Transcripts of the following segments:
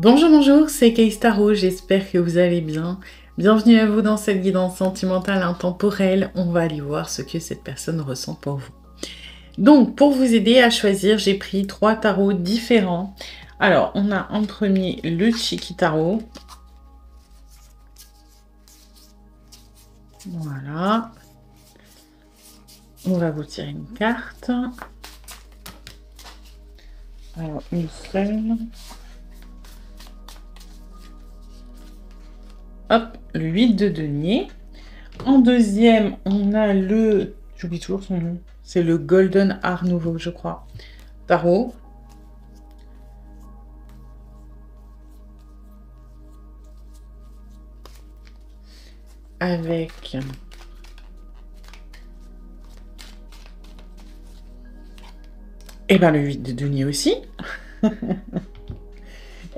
Bonjour, bonjour, c'est Kay Tarot, j'espère que vous allez bien. Bienvenue à vous dans cette guidance sentimentale intemporelle. On va aller voir ce que cette personne ressent pour vous. Donc, pour vous aider à choisir, j'ai pris 3 tarots différents. Alors, on a en premier le Chiki Tarot. Voilà. On va vous tirer une carte. Alors, une seule. Hop, le 8 de denier. En deuxième, on a le... J'oublie toujours son nom. C'est le Golden Art Nouveau, je crois. Tarot. Avec... Et bien le 8 de denier aussi.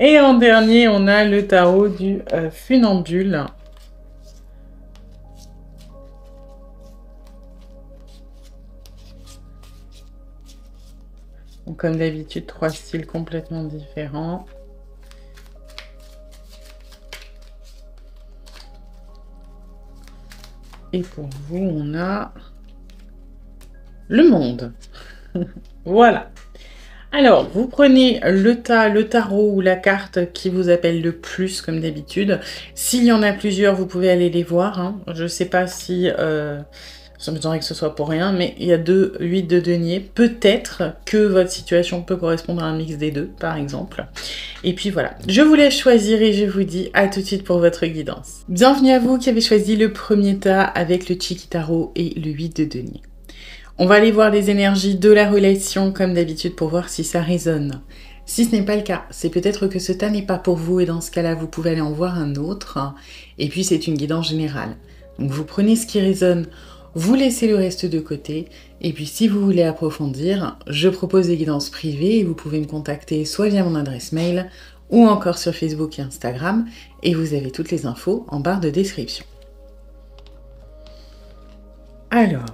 Et en dernier, on a le tarot du funambule. Donc, comme d'habitude, 3 styles complètement différents. Et pour vous, on a le monde. Voilà. Alors, vous prenez le tarot ou la carte qui vous appelle le plus, comme d'habitude. S'il y en a plusieurs, vous pouvez aller les voir. Hein. Je ne sais pas si... ça me donnerait que ce soit pour rien, mais il y a 8 de denier. Peut-être que votre situation peut correspondre à un mix des deux, par exemple. Et puis voilà. Je vous laisse choisir et je vous dis à tout de suite pour votre guidance. Bienvenue à vous qui avez choisi le premier tas avec le Chiki Tarot et le 8 de denier. On va aller voir les énergies de la relation comme d'habitude pour voir si ça résonne. Si ce n'est pas le cas, c'est peut-être que ce tas n'est pas pour vous et dans ce cas-là, vous pouvez aller en voir un autre. Et puis c'est une guidance générale. Donc vous prenez ce qui résonne, vous laissez le reste de côté. Et puis si vous voulez approfondir, je propose des guidances privées et vous pouvez me contacter soit via mon adresse mail ou encore sur Facebook et Instagram. Et vous avez toutes les infos en barre de description. Alors...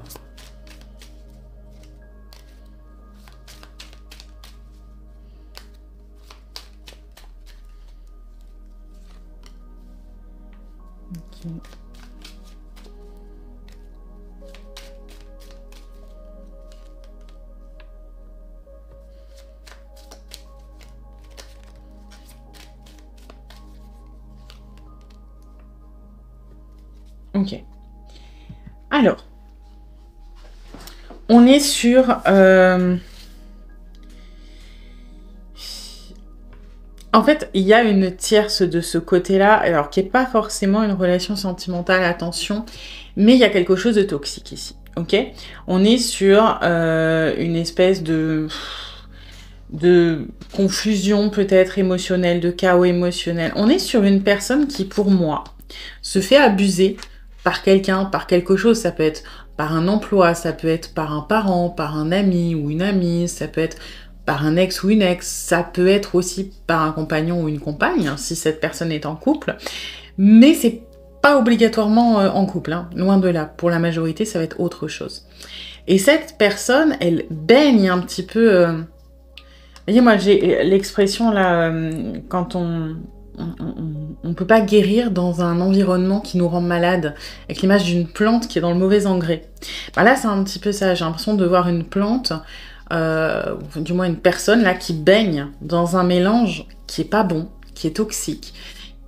Ok. Alors, on est sur... En fait, il y a une tierce de ce côté-là, alors qui n'est pas forcément une relation sentimentale, attention, mais il y a quelque chose de toxique ici, ok? On est sur une espèce de confusion peut-être émotionnelle, de chaos émotionnel. On est sur une personne qui, pour moi, se fait abuser par quelqu'un, par quelque chose. Ça peut être par un emploi, ça peut être par un parent, par un ami ou une amie, ça peut être... par un ex ou une ex, ça peut être aussi par un compagnon ou une compagne, hein, si cette personne est en couple, mais c'est pas obligatoirement en couple, hein, loin de là. Pour la majorité, ça va être autre chose. Et cette personne, elle baigne un petit peu... Vous voyez, moi, j'ai l'expression là, quand on peut pas guérir dans un environnement qui nous rend malade, avec l'image d'une plante qui est dans le mauvais engrais. Bah là, c'est un petit peu ça, j'ai l'impression de voir une plante... du moins une personne là qui baigne dans un mélange qui est pas bon, qui est toxique,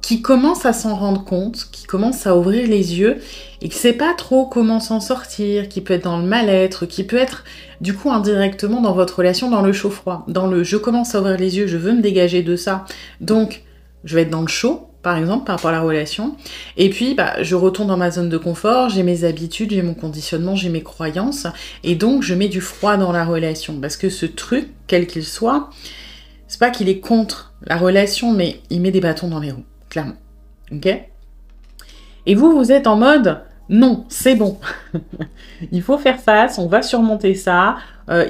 qui commence à s'en rendre compte, qui commence à ouvrir les yeux et qui sait pas trop comment s'en sortir, qui peut être dans le mal-être, qui peut être du coup indirectement dans votre relation dans le chaud-froid, dans le je commence à ouvrir les yeux, je veux me dégager de ça, donc je vais être dans le chaud par exemple, par rapport à la relation. Et puis, bah, je retourne dans ma zone de confort, j'ai mes habitudes, j'ai mon conditionnement, j'ai mes croyances. Et donc, je mets du froid dans la relation. Parce que ce truc, quel qu'il soit, c'est pas qu'il est contre la relation, mais il met des bâtons dans les roues, clairement. Ok? Et vous, vous êtes en mode, non, c'est bon. Il faut faire face, on va surmonter ça.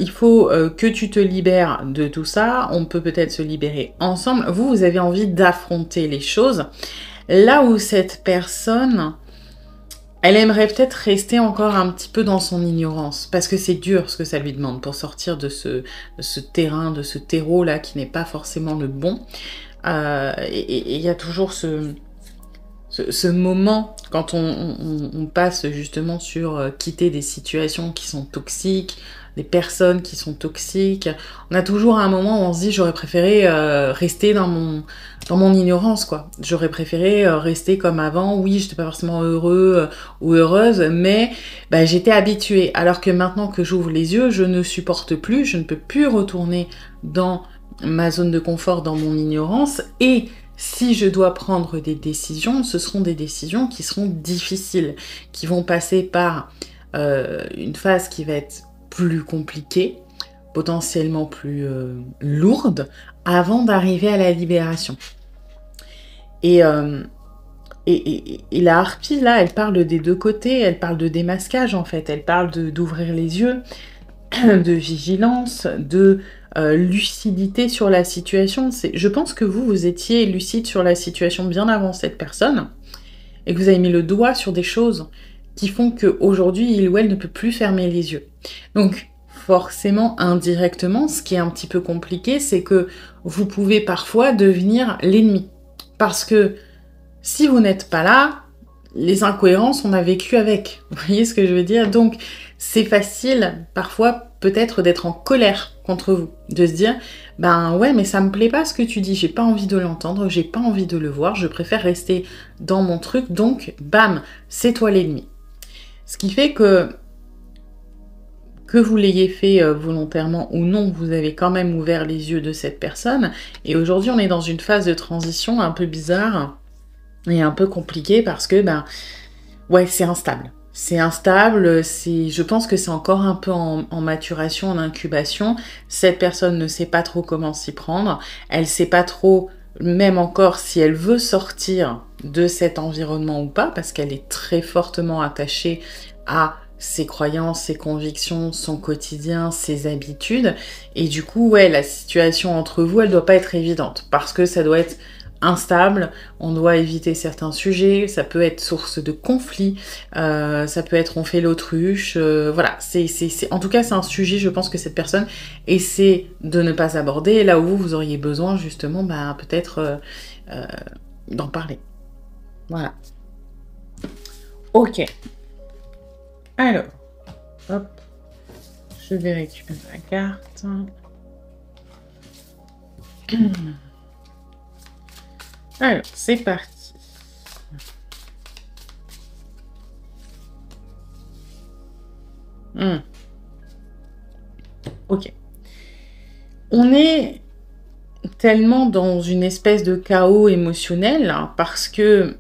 Il faut que tu te libères de tout ça. On peut peut-être se libérer ensemble. Vous, vous avez envie d'affronter les choses. Là où cette personne, elle aimerait peut-être rester encore un petit peu dans son ignorance. Parce que c'est dur ce que ça lui demande pour sortir de ce terrain, de ce terreau-là qui n'est pas forcément le bon. Et il y a toujours ce moment quand on passe justement sur quitter des situations qui sont toxiques, des personnes qui sont toxiques. On a toujours un moment où on se dit j'aurais préféré rester dans mon ignorance, quoi. J'aurais préféré rester comme avant. Oui, j'étais pas forcément heureux ou heureuse, mais bah, j'étais habituée. Alors que maintenant que j'ouvre les yeux, je ne supporte plus, je ne peux plus retourner dans ma zone de confort, dans mon ignorance. Et si je dois prendre des décisions, ce seront des décisions qui seront difficiles, qui vont passer par une phase qui va être plus compliquée, potentiellement plus lourde, avant d'arriver à la libération. Et la harpie, là, elle parle des deux côtés, elle parle de démasquage, en fait, elle parle d'ouvrir les yeux, de vigilance, de lucidité sur la situation. Je pense que vous étiez lucide sur la situation bien avant cette personne, et que vous avez mis le doigt sur des choses qui font qu'aujourd'hui, il ou elle ne peut plus fermer les yeux. Donc, forcément, indirectement, ce qui est un petit peu compliqué, c'est que vous pouvez parfois devenir l'ennemi. Parce que si vous n'êtes pas là, les incohérences, on a vécu avec. Vous voyez ce que je veux dire? Donc, c'est facile, parfois, peut-être d'être en colère contre vous. De se dire, ben ouais, mais ça me plaît pas ce que tu dis, j'ai pas envie de l'entendre, j'ai pas envie de le voir, je préfère rester dans mon truc, donc, bam, c'est toi l'ennemi. Ce qui fait que vous l'ayez fait volontairement ou non, vous avez quand même ouvert les yeux de cette personne. Et aujourd'hui, on est dans une phase de transition un peu bizarre et un peu compliquée parce que, ben, ouais, c'est instable. C'est instable, je pense que c'est encore un peu en maturation, en incubation. Cette personne ne sait pas trop comment s'y prendre. Elle sait pas trop, même encore, si elle veut sortir de cet environnement ou pas, parce qu'elle est très fortement attachée à ses croyances, ses convictions, son quotidien, ses habitudes. Et du coup, ouais, la situation entre vous, elle doit pas être évidente, parce que ça doit être instable, on doit éviter certains sujets, ça peut être source de conflits, ça peut être on fait l'autruche, voilà, en tout cas c'est un sujet, je pense que cette personne essaie de ne pas aborder, là où vous auriez besoin justement, bah, peut-être d'en parler. Voilà. Ok. Alors, hop, je vais récupérer la carte. Alors, c'est parti. Ok. On est tellement dans une espèce de chaos émotionnel hein, parce que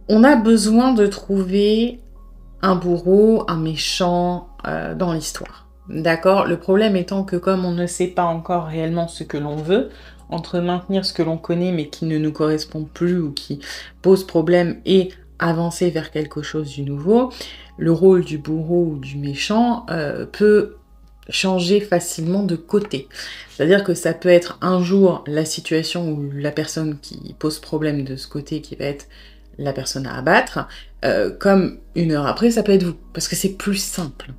on a besoin de trouver un bourreau, un méchant dans l'histoire. D'accord? Le problème étant que comme on ne sait pas encore réellement ce que l'on veut, entre maintenir ce que l'on connaît mais qui ne nous correspond plus ou qui pose problème et avancer vers quelque chose du nouveau, le rôle du bourreau ou du méchant peut changer facilement de côté. C'est-à-dire que ça peut être un jour la situation où la personne qui pose problème de ce côté qui va être la personne à abattre, comme une heure après, ça peut être vous, parce que c'est plus simple.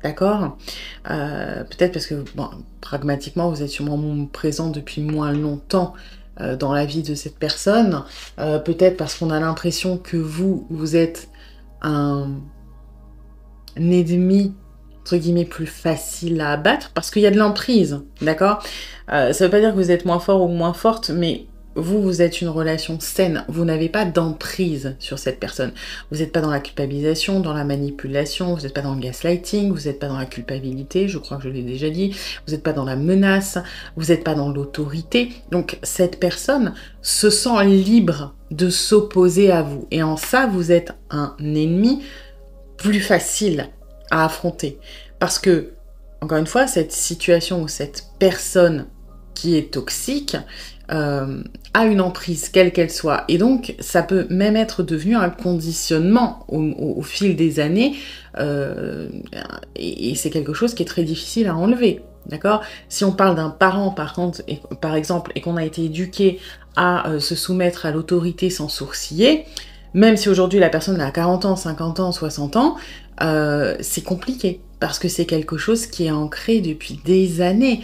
D'accord? Peut-être parce que, bon, pragmatiquement, vous êtes sûrement présent depuis moins longtemps dans la vie de cette personne. Peut-être parce qu'on a l'impression que vous êtes un ennemi, entre guillemets, plus facile à abattre, parce qu'il y a de l'emprise, d'accord? Ça veut pas dire que vous êtes moins fort ou moins forte, mais vous êtes une relation saine, vous n'avez pas d'emprise sur cette personne. Vous n'êtes pas dans la culpabilisation, dans la manipulation, vous n'êtes pas dans le gaslighting, vous n'êtes pas dans la culpabilité, je crois que je l'ai déjà dit, vous n'êtes pas dans la menace, vous n'êtes pas dans l'autorité. Donc cette personne se sent libre de s'opposer à vous. Et en ça, vous êtes un ennemi plus facile à affronter. Parce que, encore une fois, cette situation ou cette personne qui est toxique, a une emprise, quelle qu'elle soit. Et donc, ça peut même être devenu un conditionnement au fil des années, et c'est quelque chose qui est très difficile à enlever, d'accord? Si on parle d'un parent, par exemple, et qu'on a été éduqué à se soumettre à l'autorité sans sourciller, même si aujourd'hui la personne a 40 ans, 50 ans, 60 ans, c'est compliqué. parce que c'est quelque chose qui est ancré depuis des années,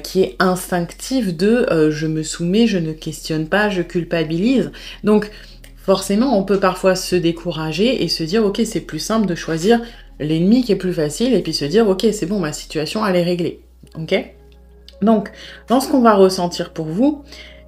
qui est instinctif de je me soumets, je ne questionne pas, je culpabilise. Donc forcément, on peut parfois se décourager et se dire ok, c'est plus simple de choisir l'ennemi qui est plus facile et puis se dire ok, c'est bon, ma situation elle est réglée. Ok? Donc, dans ce qu'on va ressentir pour vous,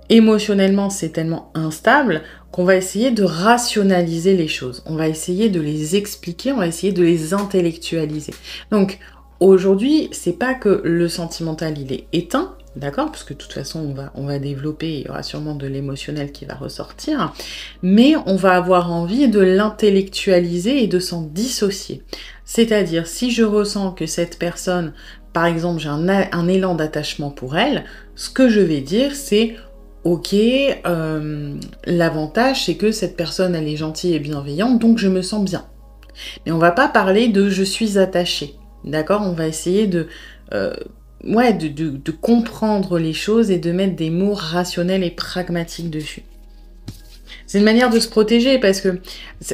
émotionnellement, c'est tellement instable qu'on va essayer de rationaliser les choses. On va essayer de les expliquer, on va essayer de les intellectualiser. Donc, aujourd'hui, c'est pas que le sentimental, il est éteint, d'accord? Parce que de toute façon, on va développer, il y aura sûrement de l'émotionnel qui va ressortir, mais on va avoir envie de l'intellectualiser et de s'en dissocier. C'est-à-dire, si je ressens que cette personne, par exemple, j'ai un élan d'attachement pour elle, ce que je vais dire, c'est ok, l'avantage c'est que cette personne elle est gentille et bienveillante, donc je me sens bien. Mais on va pas parler de je suis attachée, d'accord? On va essayer de comprendre les choses et de mettre des mots rationnels et pragmatiques dessus. C'est une manière de se protéger parce que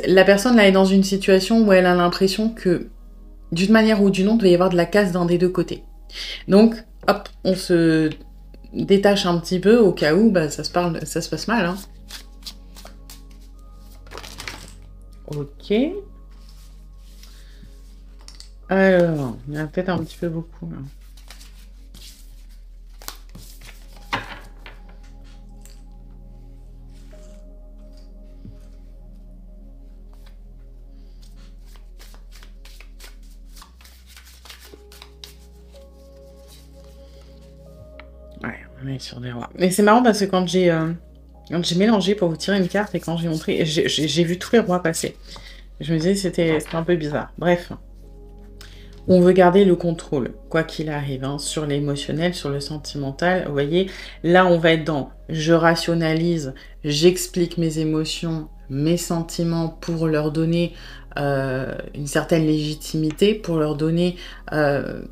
la personne là est dans une situation où elle a l'impression que d'une manière ou d'une autre, il va y avoir de la casse d'un des deux côtés. Donc, hop, on se détache un petit peu au cas où ça se passe mal. Hein. Ok. Alors, il y en a peut-être un petit peu beaucoup. Là. Ouais, on est sur des rois. Mais c'est marrant parce que quand j'ai mélangé pour vous tirer une carte et quand j'ai montré, j'ai vu tous les rois passer. Je me disais c'était un peu bizarre. Bref. On veut garder le contrôle, quoi qu'il arrive, hein, sur l'émotionnel, sur le sentimental. Vous voyez, là, on va être dans je rationalise, j'explique mes émotions, mes sentiments pour leur donner une certaine légitimité, pour leur donner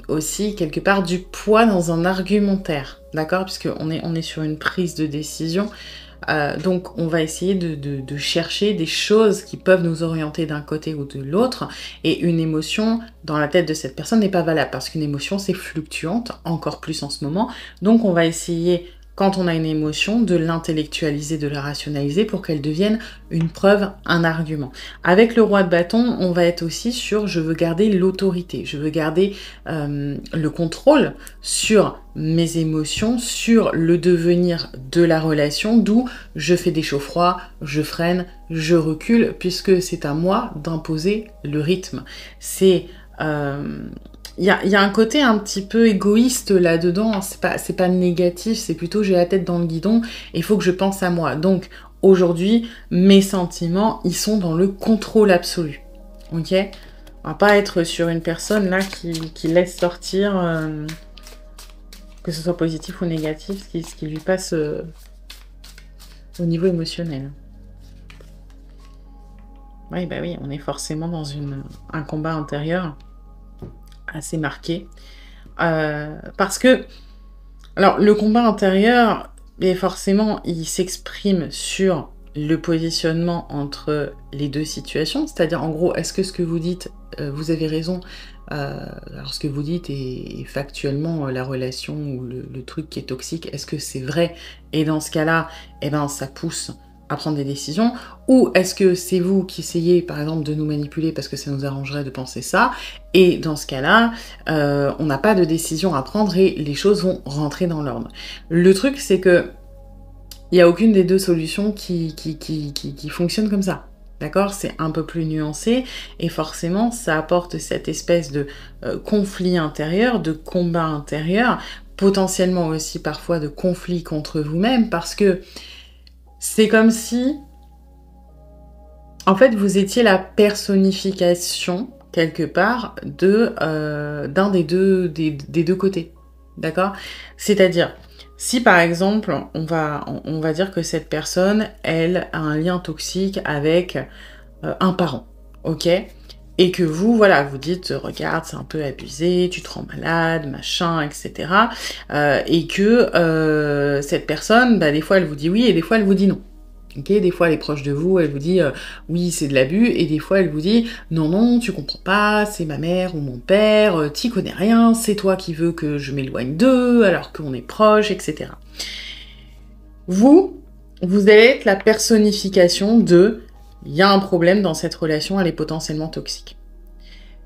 aussi quelque part du poids dans un argumentaire, d'accord? Puisqu'on est sur une prise de décision. Donc on va essayer de chercher des choses qui peuvent nous orienter d'un côté ou de l'autre, et une émotion dans la tête de cette personne n'est pas valable, parce qu'une émotion c'est fluctuante, encore plus en ce moment, donc on va essayer, quand on a une émotion, de l'intellectualiser, de la rationaliser pour qu'elle devienne une preuve, un argument. Avec le roi de bâton, on va être aussi sur je veux garder l'autorité, je veux garder le contrôle sur mes émotions, sur le devenir de la relation, d'où je fais des chauds froids, je freine, je recule, puisque c'est à moi d'imposer le rythme. C'est... Il y a un côté un petit peu égoïste là-dedans, c'est pas négatif, c'est plutôt j'ai la tête dans le guidon et il faut que je pense à moi. Donc aujourd'hui, mes sentiments, ils sont dans le contrôle absolu. Ok? On va pas être sur une personne là qui laisse sortir, que ce soit positif ou négatif, ce qui lui passe au niveau émotionnel. Oui, bah oui, on est forcément dans un combat intérieur assez marqué. Parce que, alors, le combat intérieur, et forcément, il s'exprime sur le positionnement entre les deux situations. C'est-à-dire, en gros, est-ce que ce que vous dites, vous avez raison, alors ce que vous dites est factuellement la relation ou le truc qui est toxique, est-ce que c'est vrai? Et dans ce cas-là, eh ben, ça pousse à prendre des décisions, ou est-ce que c'est vous qui essayez par exemple de nous manipuler parce que ça nous arrangerait de penser ça, et dans ce cas-là, on n'a pas de décision à prendre et les choses vont rentrer dans l'ordre. Le truc c'est que il n'y a aucune des deux solutions qui fonctionne comme ça. D'accord? C'est un peu plus nuancé et forcément ça apporte cette espèce de conflit intérieur, de combat intérieur, potentiellement aussi parfois de conflit contre vous-même, parce que c'est comme si, en fait, vous étiez la personnification, quelque part, d'un des deux côtés. D'accord? C'est-à-dire, si par exemple, on va dire que cette personne, elle, a un lien toxique avec un parent, ok? Et que vous, voilà, vous dites, regarde, c'est un peu abusé, tu te rends malade, machin, etc. Et que cette personne, bah, des fois, elle vous dit oui et des fois, elle vous dit non. Ok, des fois elle est proche de vous, elle vous dit oui c'est de l'abus, et des fois elle vous dit non non tu comprends pas, c'est ma mère ou mon père, t'y connais rien, c'est toi qui veux que je m'éloigne d'eux alors qu'on est proche, etc. Vous allez être la personnification de il y a un problème dans cette relation, elle est potentiellement toxique.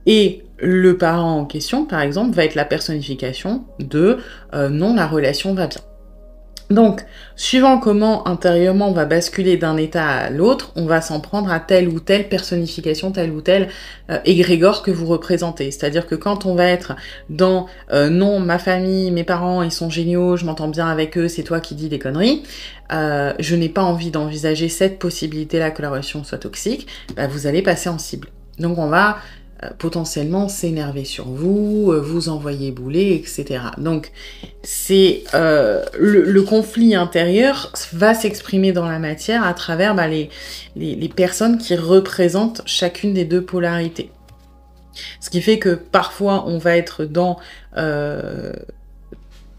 Et le parent en question, par exemple, va être la personnification de non, la relation va bien. Donc, suivant comment intérieurement on va basculer d'un état à l'autre, on va s'en prendre à telle ou telle personnification, tel ou tel égrégore que vous représentez. C'est-à-dire que quand on va être dans non, ma famille, mes parents, ils sont géniaux, je m'entends bien avec eux, c'est toi qui dis des conneries, je n'ai pas envie d'envisager cette possibilité-là que la relation soit toxique, bah, vous allez passer en cible. Donc on va potentiellement s'énerver sur vous, vous envoyer bouler, etc. Donc, c'est le conflit intérieur va s'exprimer dans la matière à travers les personnes qui représentent chacune des deux polarités. Ce qui fait que parfois, on va être dans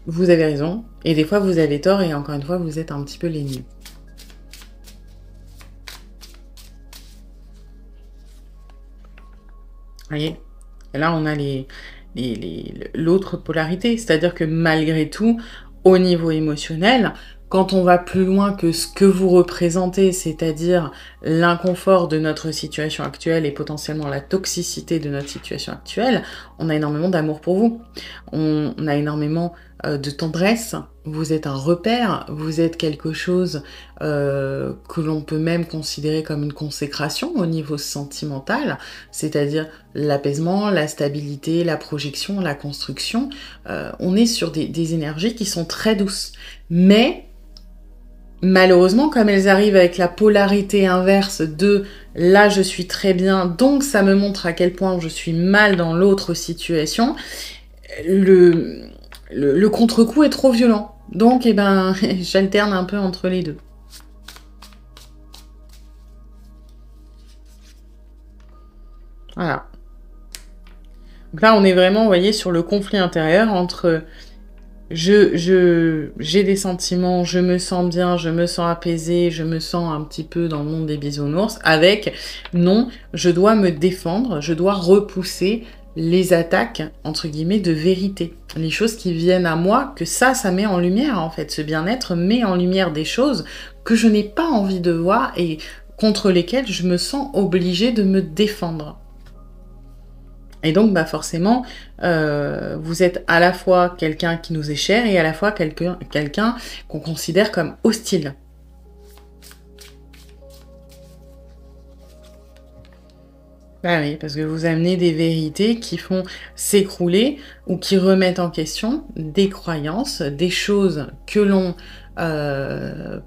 vous avez raison, et des fois, vous avez tort, et encore une fois, vous êtes un petit peu les nuls. Voyez, et là on a l'autre polarité, c'est-à-dire que malgré tout, au niveau émotionnel, quand on va plus loin que ce que vous représentez, c'est-à-dire l'inconfort de notre situation actuelle et potentiellement la toxicité de notre situation actuelle, on a énormément d'amour pour vous. On a énormément de tendresse. Vous êtes un repère, vous êtes quelque chose que l'on peut même considérer comme une consécration au niveau sentimental, c'est-à-dire l'apaisement, la stabilité, la projection, la construction. On est sur des énergies qui sont très douces. Mais malheureusement, comme elles arrivent avec la polarité inverse de « là, je suis très bien, donc ça me montre à quel point je suis mal dans l'autre situation », le contre-coup est trop violent. Donc, eh ben, j'alterne un peu entre les deux. Voilà. Donc là, on est vraiment, vous voyez, sur le conflit intérieur entre j'ai des sentiments, je me sens bien, je me sens apaisée, je me sens un petit peu dans le monde des bisounours, avec non, je dois me défendre, je dois repousser les attaques, entre guillemets, de vérité. Les choses qui viennent à moi, que ça met en lumière, en fait. Ce bien-être met en lumière des choses que je n'ai pas envie de voir et contre lesquelles je me sens obligée de me défendre. Et donc, bah forcément, vous êtes à la fois quelqu'un qui nous est cher et à la fois quelqu'un qu'on considère comme hostile. Bah oui, parce que vous amenez des vérités qui font s'écrouler ou qui remettent en question des croyances, des choses que l'on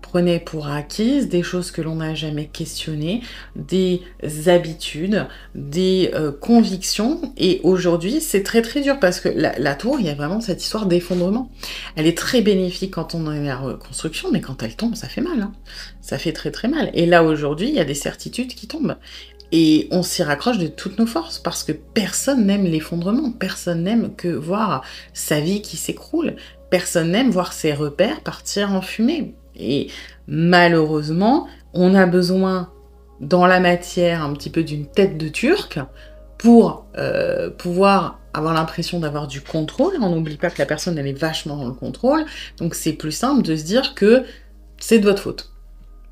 prenait pour acquises, des choses que l'on n'a jamais questionnées, des habitudes, des convictions. Et aujourd'hui, c'est très très dur parce que la tour, il y a vraiment cette histoire d'effondrement. Elle est très bénéfique quand on est à la reconstruction, mais quand elle tombe, ça fait mal. Hein. Ça fait très très mal. Et là, aujourd'hui, il y a des certitudes qui tombent. Et on s'y raccroche de toutes nos forces, parce que personne n'aime l'effondrement, personne n'aime que voir sa vie qui s'écroule, personne n'aime voir ses repères partir en fumée. Et malheureusement, on a besoin, dans la matière, un petit peu d'une tête de turc, pour pouvoir avoir l'impression d'avoir du contrôle. On n'oublie pas que la personne, elle est vachement dans le contrôle, donc c'est plus simple de se dire que c'est de votre faute.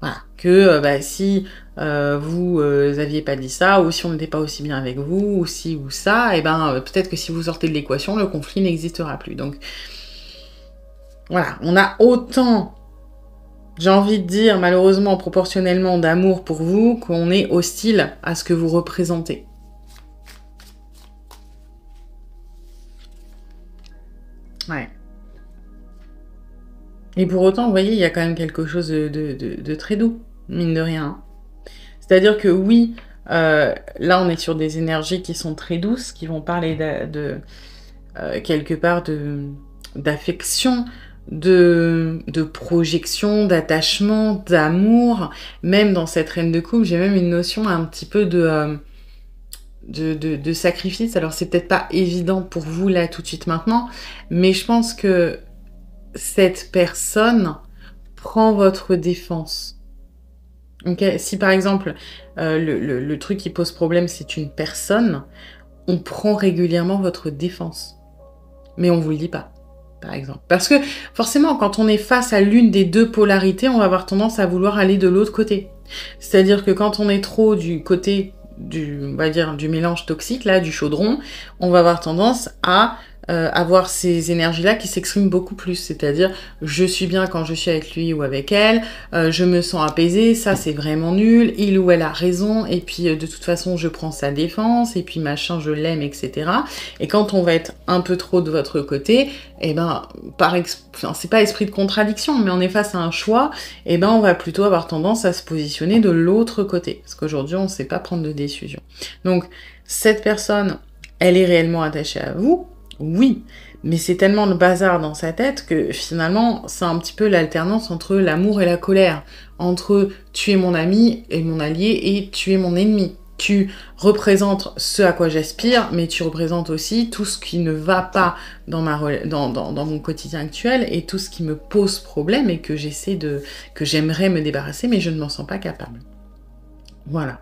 Voilà, que si vous aviez pas dit ça, ou si on n'était pas aussi bien avec vous, ou si ou ça, et peut-être que si vous sortez de l'équation, le conflit n'existera plus. Donc voilà, on a autant, j'ai envie de dire malheureusement proportionnellement d'amour pour vous qu'on est hostile à ce que vous représentez. Ouais. Et pour autant, vous voyez, il y a quand même quelque chose de très doux, mine de rien. C'est-à-dire que oui, là on est sur des énergies qui sont très douces, qui vont parler quelque part d'affection, de projection, d'attachement, d'amour. Même dans cette reine de coupe, j'ai même une notion un petit peu de sacrifice. Alors c'est peut-être pas évident pour vous là tout de suite maintenant, mais je pense que cette personne prend votre défense. Ok, si par exemple, le truc qui pose problème, c'est une personne, on prend régulièrement votre défense. Mais on vous le dit pas, par exemple. Parce que forcément, quand on est face à l'une des deux polarités, on va avoir tendance à vouloir aller de l'autre côté. C'est-à-dire que quand on est trop du côté on va dire, du mélange toxique, là, du chaudron, on va avoir tendance à avoir ces énergies-là qui s'expriment beaucoup plus. C'est-à-dire, je suis bien quand je suis avec lui ou avec elle, je me sens apaisée, ça c'est vraiment nul, il ou elle a raison, et puis de toute façon je prends sa défense, et puis machin, je l'aime, etc. Et quand on va être un peu trop de votre côté, eh ben, enfin, c'est pas esprit de contradiction, mais on est face à un choix, eh ben on va plutôt avoir tendance à se positionner de l'autre côté. Parce qu'aujourd'hui, on sait pas prendre de décision. Donc, cette personne, elle est réellement attachée à vous, oui, mais c'est tellement le bazar dans sa tête que finalement, c'est un petit peu l'alternance entre l'amour et la colère, entre tu es mon ami et mon allié et tu es mon ennemi. Tu représentes ce à quoi j'aspire, mais tu représentes aussi tout ce qui ne va pas dans mon quotidien actuel et tout ce qui me pose problème et que j'aimerais me débarrasser, mais je ne m'en sens pas capable. Voilà.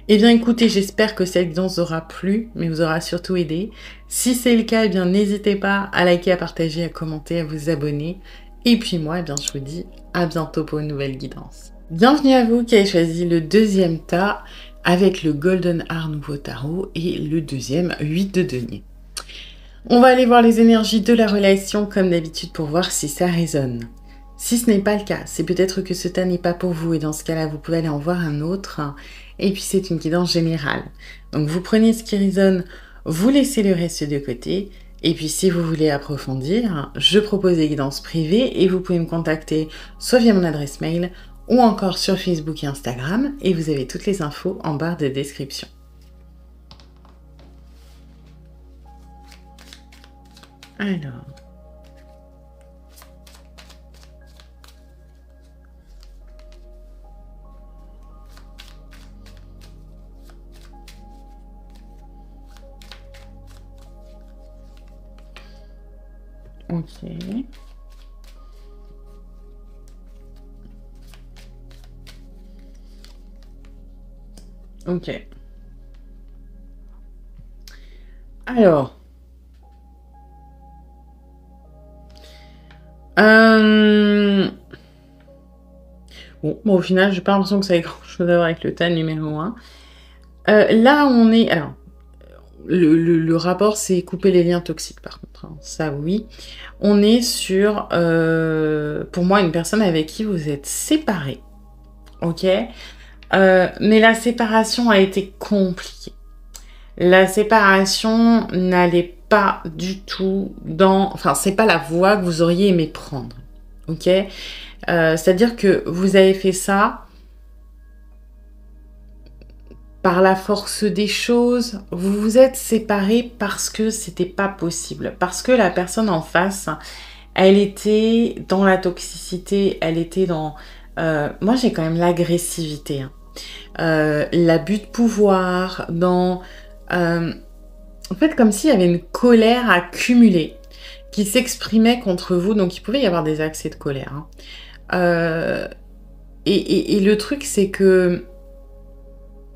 Eh bien écoutez, j'espère que cette guidance vous aura plu, mais vous aura surtout aidé. Si c'est le cas, eh bien n'hésitez pas à liker, à partager, à commenter, à vous abonner. Et puis moi, eh bien je vous dis à bientôt pour une nouvelle guidance. Bienvenue à vous qui avez choisi le deuxième tas avec le Golden Heart Nouveau Tarot et le deuxième 8 de denier. On va aller voir les énergies de la relation comme d'habitude pour voir si ça résonne. Si ce n'est pas le cas, c'est peut-être que ce tas n'est pas pour vous et dans ce cas-là, vous pouvez aller en voir un autre. Et puis c'est une guidance générale. Donc vous prenez ce qui résonne, vous laissez le reste de côté. Et puis si vous voulez approfondir, je propose des guidances privées et vous pouvez me contacter soit via mon adresse mail ou encore sur Facebook et Instagram. Et vous avez toutes les infos en barre de description. Alors... Ok. Ok. Alors. Bon, au final, j'ai pas l'impression que ça ait grand-chose à voir avec le tas numéro 1. Là, on est... Alors, le rapport, c'est couper les liens toxiques, par contre. Hein. Ça, oui. On est sur, pour moi, une personne avec qui vous êtes séparés. Ok. Mais la séparation a été compliquée. La séparation n'allait pas du tout dans... Enfin, c'est pas la voie que vous auriez aimé prendre. Ok. C'est-à-dire que vous avez fait ça... par la force des choses, vous vous êtes séparés parce que c'était pas possible. Parce que la personne en face, elle était dans la toxicité, elle était dans... moi, j'ai quand même l'agressivité. Hein. L'abus de pouvoir, dans... en fait, comme s'il y avait une colère accumulée qui s'exprimait contre vous. Donc, il pouvait y avoir des accès de colère. Hein. Et le truc, c'est que...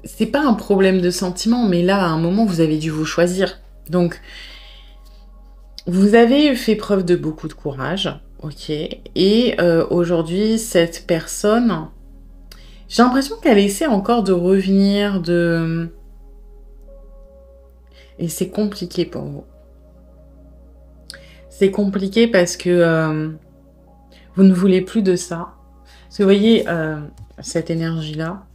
c'est pas un problème de sentiment, mais là, à un moment, vous avez dû vous choisir. Donc, vous avez fait preuve de beaucoup de courage, ok. Et aujourd'hui, cette personne, j'ai l'impression qu'elle essaie encore de revenir, et c'est compliqué pour vous. C'est compliqué parce que vous ne voulez plus de ça. Parce que vous voyez, cette énergie-là,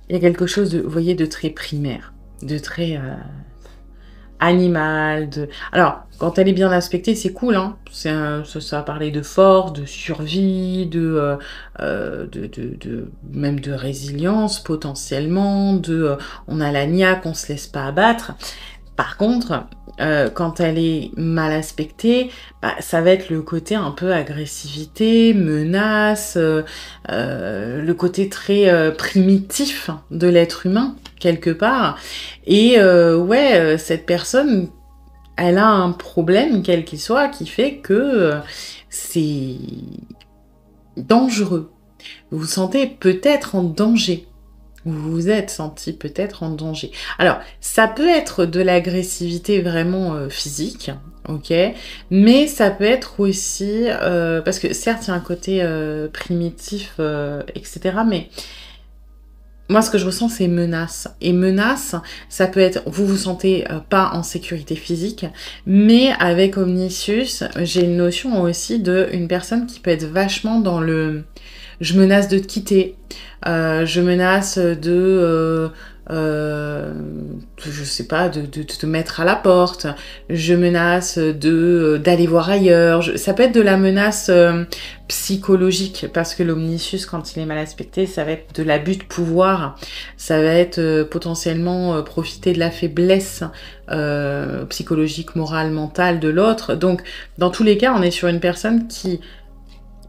il y a quelque chose de, vous voyez, de très primaire, de très animal. Alors, quand elle est bien aspectée, c'est cool. Hein. Ça va parler de force, de survie, même de résilience potentiellement. On a la niaque, on se laisse pas abattre. Par contre, quand elle est mal aspectée, bah, ça va être le côté un peu agressivité, menace, le côté très primitif de l'être humain, quelque part. Et ouais, cette personne, elle a un problème, quel qu'il soit, qui fait que c'est dangereux. Vous vous sentez peut-être en danger. Vous vous êtes senti peut-être en danger. Alors, ça peut être de l'agressivité vraiment physique, ok? Mais ça peut être aussi... parce que certes, il y a un côté primitif, etc. Mais moi, ce que je ressens, c'est menace. Et menace, ça peut être... Vous vous sentez pas en sécurité physique, mais avec Omniscius, j'ai une notion aussi d'une personne qui peut être vachement dans le... Je menace de te quitter. Je menace je sais pas, de te mettre à la porte. Je menace d'aller voir ailleurs. Ça peut être de la menace psychologique, parce que l'omniscius, quand il est mal aspecté, ça va être de l'abus de pouvoir. Ça va être potentiellement profiter de la faiblesse psychologique, morale, mentale de l'autre. Donc, dans tous les cas, on est sur une personne qui,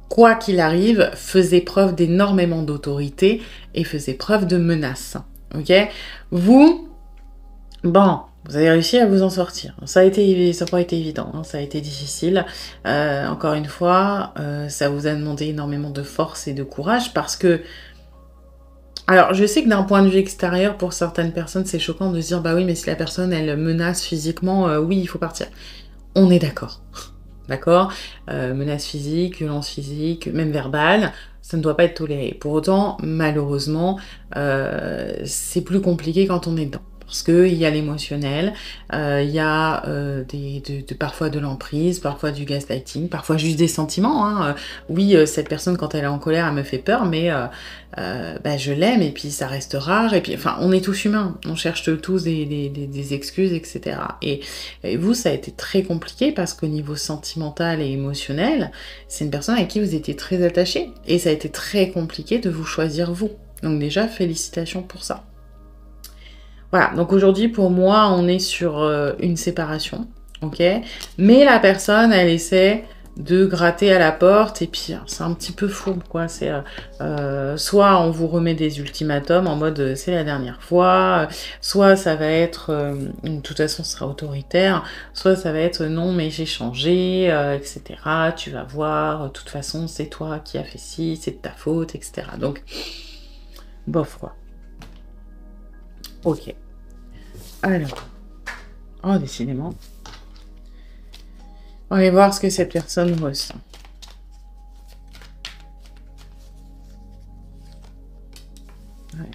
quoi qu'il arrive, faisait preuve d'énormément d'autorité et faisait preuve de menace. Ok? Vous, bon, vous avez réussi à vous en sortir. Ça n'a pas été évident, hein, ça a été difficile. Encore une fois, ça vous a demandé énormément de force et de courage parce que... Alors, je sais que d'un point de vue extérieur, pour certaines personnes, c'est choquant de se dire, bah oui, mais si la personne, elle menace physiquement, oui, il faut partir. On est d'accord. D'accord? Menace physique, violence physique, même verbale, ça ne doit pas être toléré. Pour autant, malheureusement, c'est plus compliqué quand on est dedans. Parce qu'il y a l'émotionnel, il y a parfois de l'emprise, parfois du gaslighting, parfois juste des sentiments. Hein. Oui, cette personne, quand elle est en colère, elle me fait peur, mais bah, je l'aime et puis ça reste rare. Et puis, enfin, on est tous humains, on cherche tous des excuses, etc. Et vous, ça a été très compliqué parce qu'au niveau sentimental et émotionnel, c'est une personne avec qui vous étiez très attaché. Et ça a été très compliqué de vous choisir vous. Donc déjà, félicitations pour ça. Voilà, donc aujourd'hui, pour moi, on est sur une séparation, ok? Mais la personne, elle essaie de gratter à la porte, et puis c'est un petit peu fourbe, quoi. C'est soit on vous remet des ultimatums en mode c'est la dernière fois, soit ça va être, de toute façon, ce sera autoritaire, soit ça va être non, mais j'ai changé, etc. Tu vas voir, de toute façon, c'est toi qui as fait ci, c'est de ta faute, etc. Donc, bof, quoi. Ok. Alors, oh, décidément. On va aller voir ce que cette personne ressent. Ouais.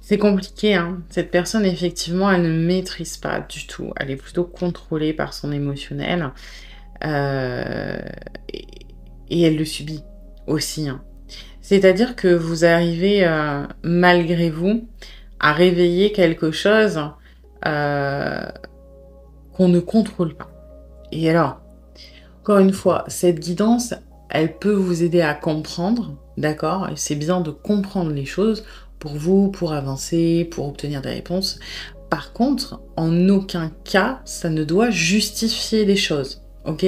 C'est compliqué, hein. Cette personne, effectivement, elle ne maîtrise pas du tout. Elle est plutôt contrôlée par son émotionnel. Et elle le subit aussi, hein. C'est-à-dire que vous arrivez, malgré vous, à réveiller quelque chose qu'on ne contrôle pas. Et alors, encore une fois, cette guidance, elle peut vous aider à comprendre, d'accord? Et c'est bien de comprendre les choses pour vous, pour avancer, pour obtenir des réponses. Par contre, en aucun cas, ça ne doit justifier les choses. Ok,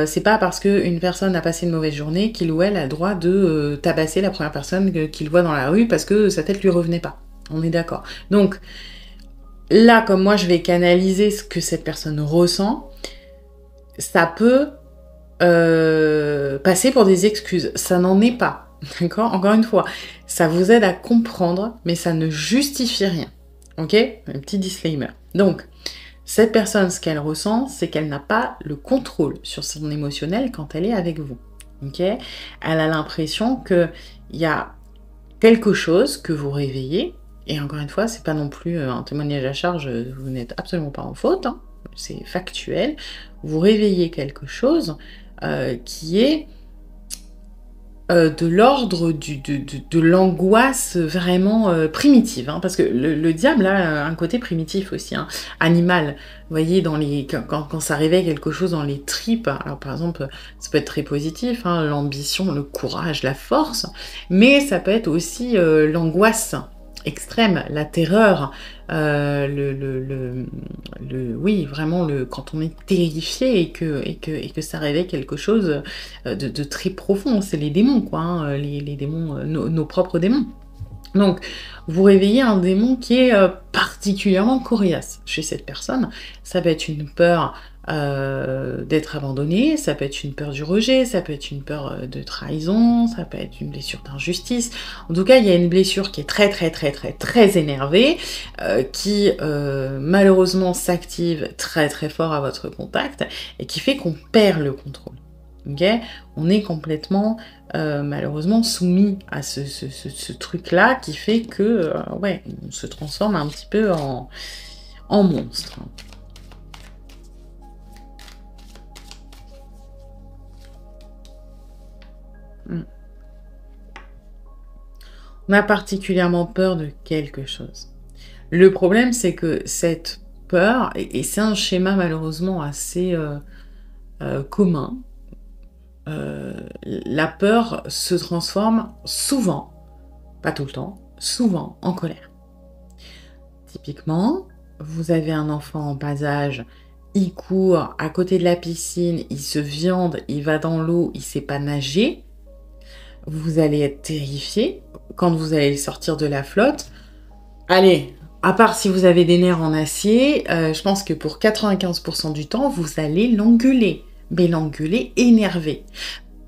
c'est pas parce qu'une personne a passé une mauvaise journée qu'il ou elle a le droit de tabasser la première personne qu'il voit dans la rue parce que sa tête lui revenait pas. On est d'accord. Donc là, comme moi je vais canaliser ce que cette personne ressent, ça peut passer pour des excuses. Ça n'en est pas. D'accord? Encore une fois, ça vous aide à comprendre, mais ça ne justifie rien. Ok? Un petit disclaimer. Donc, cette personne, ce qu'elle ressent, c'est qu'elle n'a pas le contrôle sur son émotionnel quand elle est avec vous. Ok? Elle a l'impression qu'il y a quelque chose que vous réveillez, et encore une fois, c'est pas non plus un témoignage à charge, vous n'êtes absolument pas en faute, hein, c'est factuel. Vous réveillez quelque chose qui est de l'ordre de l'angoisse vraiment primitive, hein, parce que le diable a un côté primitif aussi, hein, animal. Vous voyez, quand ça réveille quelque chose dans les tripes, alors par exemple, ça peut être très positif, hein, l'ambition, le courage, la force, mais ça peut être aussi l'angoisse extrême, la terreur, oui, vraiment, quand on est terrifié et que ça réveille quelque chose de très profond, c'est les démons, quoi, hein, les démons, nos propres démons. Donc, vous réveillez un démon qui est particulièrement coriace chez cette personne. Ça peut être une peur d'être abandonné, ça peut être une peur du rejet, ça peut être une peur de trahison, ça peut être une blessure d'injustice. En tout cas, il y a une blessure qui est très énervée, qui malheureusement s'active très fort à votre contact et qui fait qu'on perd le contrôle. Okay, on est complètement malheureusement soumis à ce truc-là qui fait que ouais, on se transforme un petit peu en monstre. On a particulièrement peur de quelque chose. Le problème, c'est que cette peur, et c'est un schéma malheureusement assez commun, la peur se transforme souvent, pas tout le temps, souvent en colère. Typiquement, vous avez un enfant en bas âge, il court à côté de la piscine, il se viande, il va dans l'eau, il sait pas nager. Vous allez être terrifié quand vous allez sortir de la flotte. Allez, à part si vous avez des nerfs en acier, je pense que pour 95% du temps, vous allez l'engueuler. Mais l'engueuler énervé.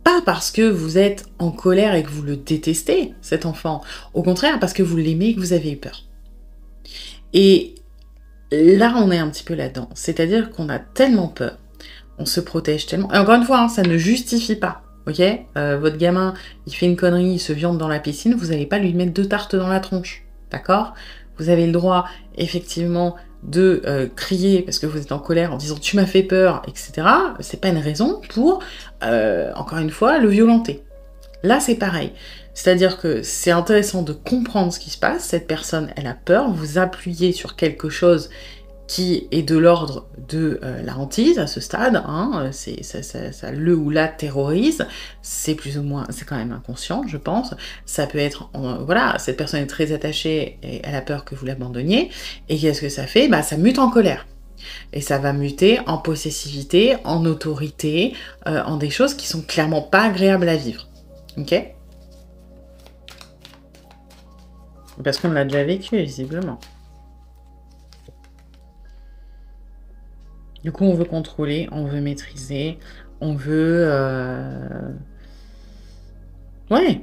Pas parce que vous êtes en colère et que vous le détestez, cet enfant. Au contraire, parce que vous l'aimez et que vous avez eu peur. Et là, on est un petit peu là-dedans. C'est-à-dire qu'on a tellement peur, on se protège tellement. Et encore une fois, hein, ça ne justifie pas. Ok, votre gamin, il fait une connerie, il se viande dans la piscine, vous n'allez pas lui mettre 2 tartes dans la tronche. D'accord? Vous avez le droit, effectivement, de crier parce que vous êtes en colère en disant tu m'as fait peur, etc. C'est pas une raison pour, encore une fois, le violenter. Là, c'est pareil. C'est-à-dire que c'est intéressant de comprendre ce qui se passe. Cette personne, elle a peur. Vous appuyez sur quelque chose qui est de l'ordre de la hantise à ce stade. Hein, ça le ou la terrorise. C'est plus ou moins, c'est quand même inconscient, je pense. Ça peut être, voilà, cette personne est très attachée et elle a peur que vous l'abandonniez. Et qu'est-ce que ça fait? Bah, ça mute en colère. Et ça va muter en possessivité, en autorité, en des choses qui sont clairement pas agréables à vivre. Ok? Parce qu'on l'a déjà vécu, visiblement. Du coup, on veut contrôler, on veut maîtriser, on veut... Ouais.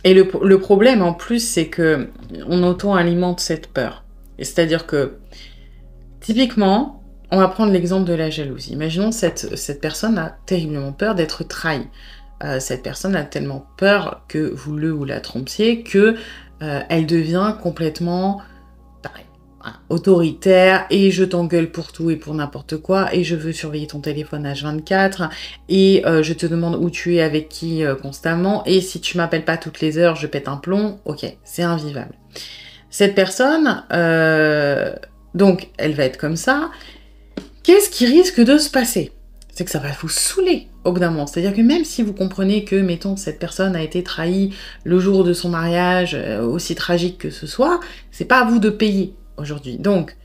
Et le problème, en plus, c'est que on auto-alimente cette peur. Et c'est-à-dire que, typiquement, on va prendre l'exemple de la jalousie. Imaginons cette personne a terriblement peur d'être trahie. Cette personne a tellement peur que vous le ou la trompiez que elle devient complètement autoritaire et je t'engueule pour tout et pour n'importe quoi et je veux surveiller ton téléphone H24 et je te demande où tu es avec qui constamment et si tu m'appelles pas toutes les heures je pète un plomb. Ok, c'est invivable. Cette personne, donc elle va être comme ça. Qu'est-ce qui risque de se passer? C'est que ça va vous saouler au bout d'un moment. C'est-à-dire que même si vous comprenez que, mettons, cette personne a été trahie le jour de son mariage, aussi tragique que ce soit, c'est pas à vous de payer aujourd'hui. Donc,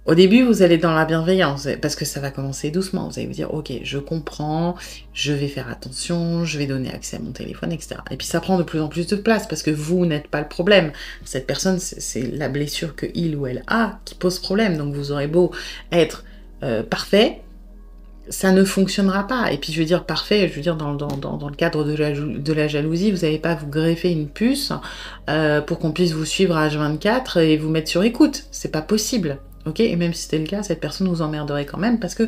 au début, vous allez dans la bienveillance, parce que ça va commencer doucement. Vous allez vous dire, ok, je comprends, je vais faire attention, je vais donner accès à mon téléphone, etc. Et puis ça prend de plus en plus de place, parce que vous n'êtes pas le problème. Cette personne, c'est la blessure que il ou elle a qui pose problème. Donc vous aurez beau être parfait, ça ne fonctionnera pas. Et puis je veux dire parfait, je veux dire dans le cadre de la jalousie, vous n'allez pas vous greffer une puce pour qu'on puisse vous suivre à H24 et vous mettre sur écoute. C'est pas possible. Ok, et même si c'était le cas, cette personne vous emmerderait quand même parce que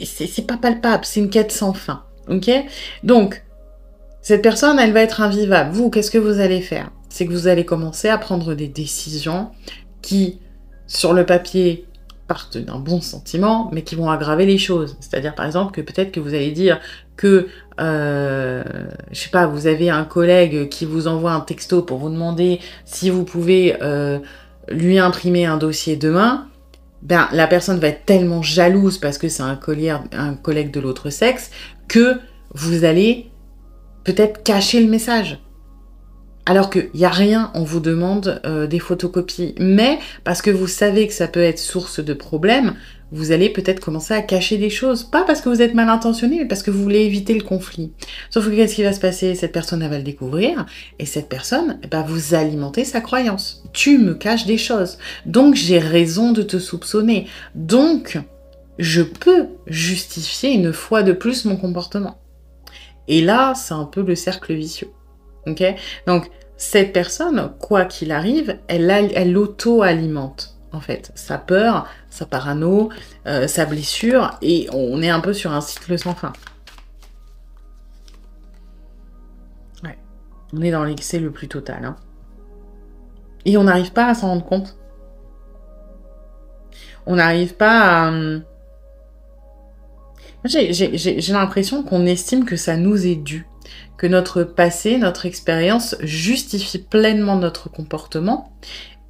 c'est pas palpable, c'est une quête sans fin. Ok, donc cette personne, elle va être invivable. Vous, qu'est-ce que vous allez faire? C'est que vous allez commencer à prendre des décisions qui, sur le papier, partent d'un bon sentiment, mais qui vont aggraver les choses. C'est-à-dire, par exemple, que peut-être que vous allez dire que, je sais pas, vous avez un collègue qui vous envoie un texto pour vous demander si vous pouvez lui imprimer un dossier demain. Ben, la personne va être tellement jalouse parce que c'est un collègue de l'autre sexe que vous allez peut-être cacher le message. Alors qu'il n'y a rien, on vous demande des photocopies. Mais parce que vous savez que ça peut être source de problèmes, vous allez peut-être commencer à cacher des choses. Pas parce que vous êtes mal intentionné, mais parce que vous voulez éviter le conflit. Sauf que qu'est-ce qui va se passer? Cette personne, elle va le découvrir. Et cette personne, bah, vous alimentez sa croyance. Tu me caches des choses. Donc, j'ai raison de te soupçonner. Donc, je peux justifier une fois de plus mon comportement. Et là, c'est un peu le cercle vicieux. Ok? Donc, cette personne, quoi qu'il arrive, elle auto-alimente, en fait, sa peur, sa parano, sa blessure, et on est un peu sur un cycle sans fin. Ouais. On est dans l'excès le plus total. Hein. Et on n'arrive pas à s'en rendre compte. On n'arrive pas à... J'ai l'impression qu'on estime que ça nous est dû. Que notre passé, notre expérience justifie pleinement notre comportement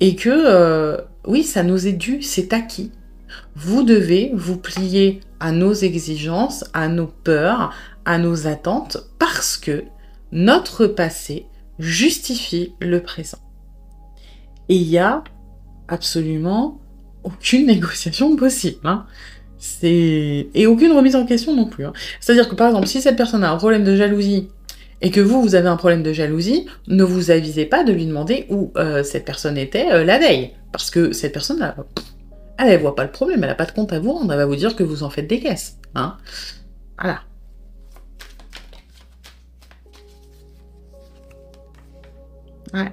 et que, oui, ça nous est dû, c'est acquis. Vous devez vous plier à nos exigences, à nos peurs, à nos attentes, parce que notre passé justifie le présent. Et il y a absolument aucune négociation possible. Hein. Et aucune remise en question non plus. Hein. C'est-à-dire que, par exemple, si cette personne a un problème de jalousie et que vous avez un problème de jalousie, ne vous avisez pas de lui demander où cette personne était la veille. Parce que cette personne, elle voit pas le problème, elle a pas de compte à vous rendre, elle va vous dire que vous en faites des caisses. Hein. Voilà. Ouais.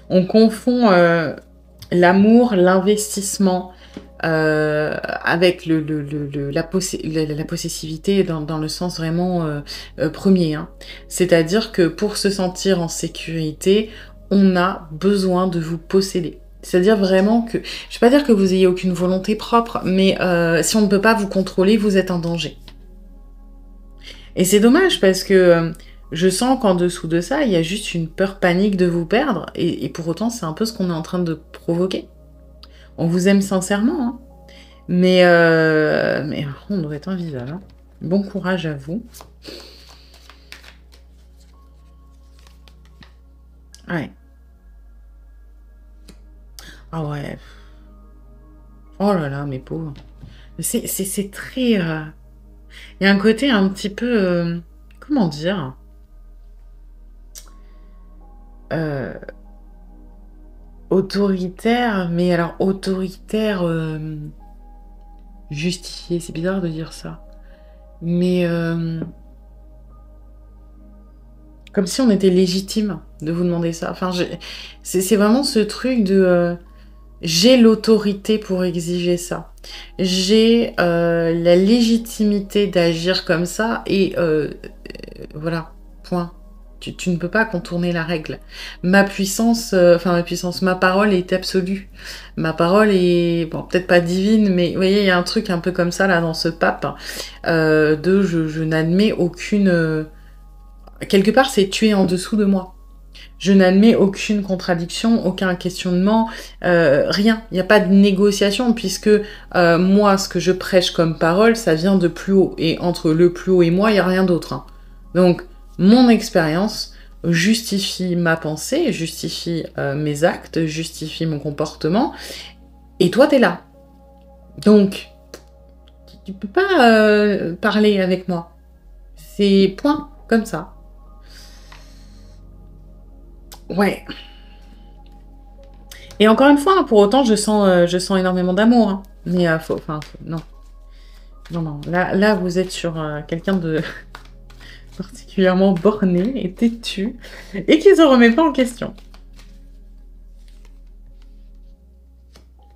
On confond l'amour, l'investissement, avec la possessivité dans le sens vraiment premier. Hein. C'est-à-dire que pour se sentir en sécurité, on a besoin de vous posséder. C'est-à-dire vraiment que, je vais pas dire que vous ayez aucune volonté propre, mais si on ne peut pas vous contrôler, vous êtes en danger. Et c'est dommage parce que je sens qu'en dessous de ça, il y a juste une peur panique de vous perdre, et pour autant, c'est un peu ce qu'on est en train de provoquer. On vous aime sincèrement, hein. Mais on doit être invisible. Hein. Bon courage à vous. Ouais. Ah ouais. Oh là là, mes pauvres. C'est très... Il y a un côté un petit peu... comment dire autoritaire, mais alors autoritaire... justifié, c'est bizarre de dire ça. Mais comme si on était légitime de vous demander ça. Enfin, c'est vraiment ce truc de j'ai l'autorité pour exiger ça. J'ai la légitimité d'agir comme ça et voilà, point. Tu ne peux pas contourner la règle. Ma puissance, ma parole est absolue. Ma parole est, bon, peut-être pas divine, mais vous voyez, il y a un truc un peu comme ça, là, dans ce pape, je n'admets aucune... quelque part, c'est tu es en dessous de moi. Je n'admets aucune contradiction, aucun questionnement, rien. Il n'y a pas de négociation, puisque moi, ce que je prêche comme parole, ça vient de plus haut. Et entre le plus haut et moi, il n'y a rien d'autre. Hein. Donc, mon expérience justifie ma pensée, justifie mes actes, justifie mon comportement, et toi, t'es là. Donc, tu peux pas parler avec moi. C'est point, comme ça. Ouais. Et encore une fois, pour autant, je sens énormément d'amour. Hein. Mais non. Non. Là, vous êtes sur quelqu'un de... particulièrement borné et têtu, et qui se remet pas en question.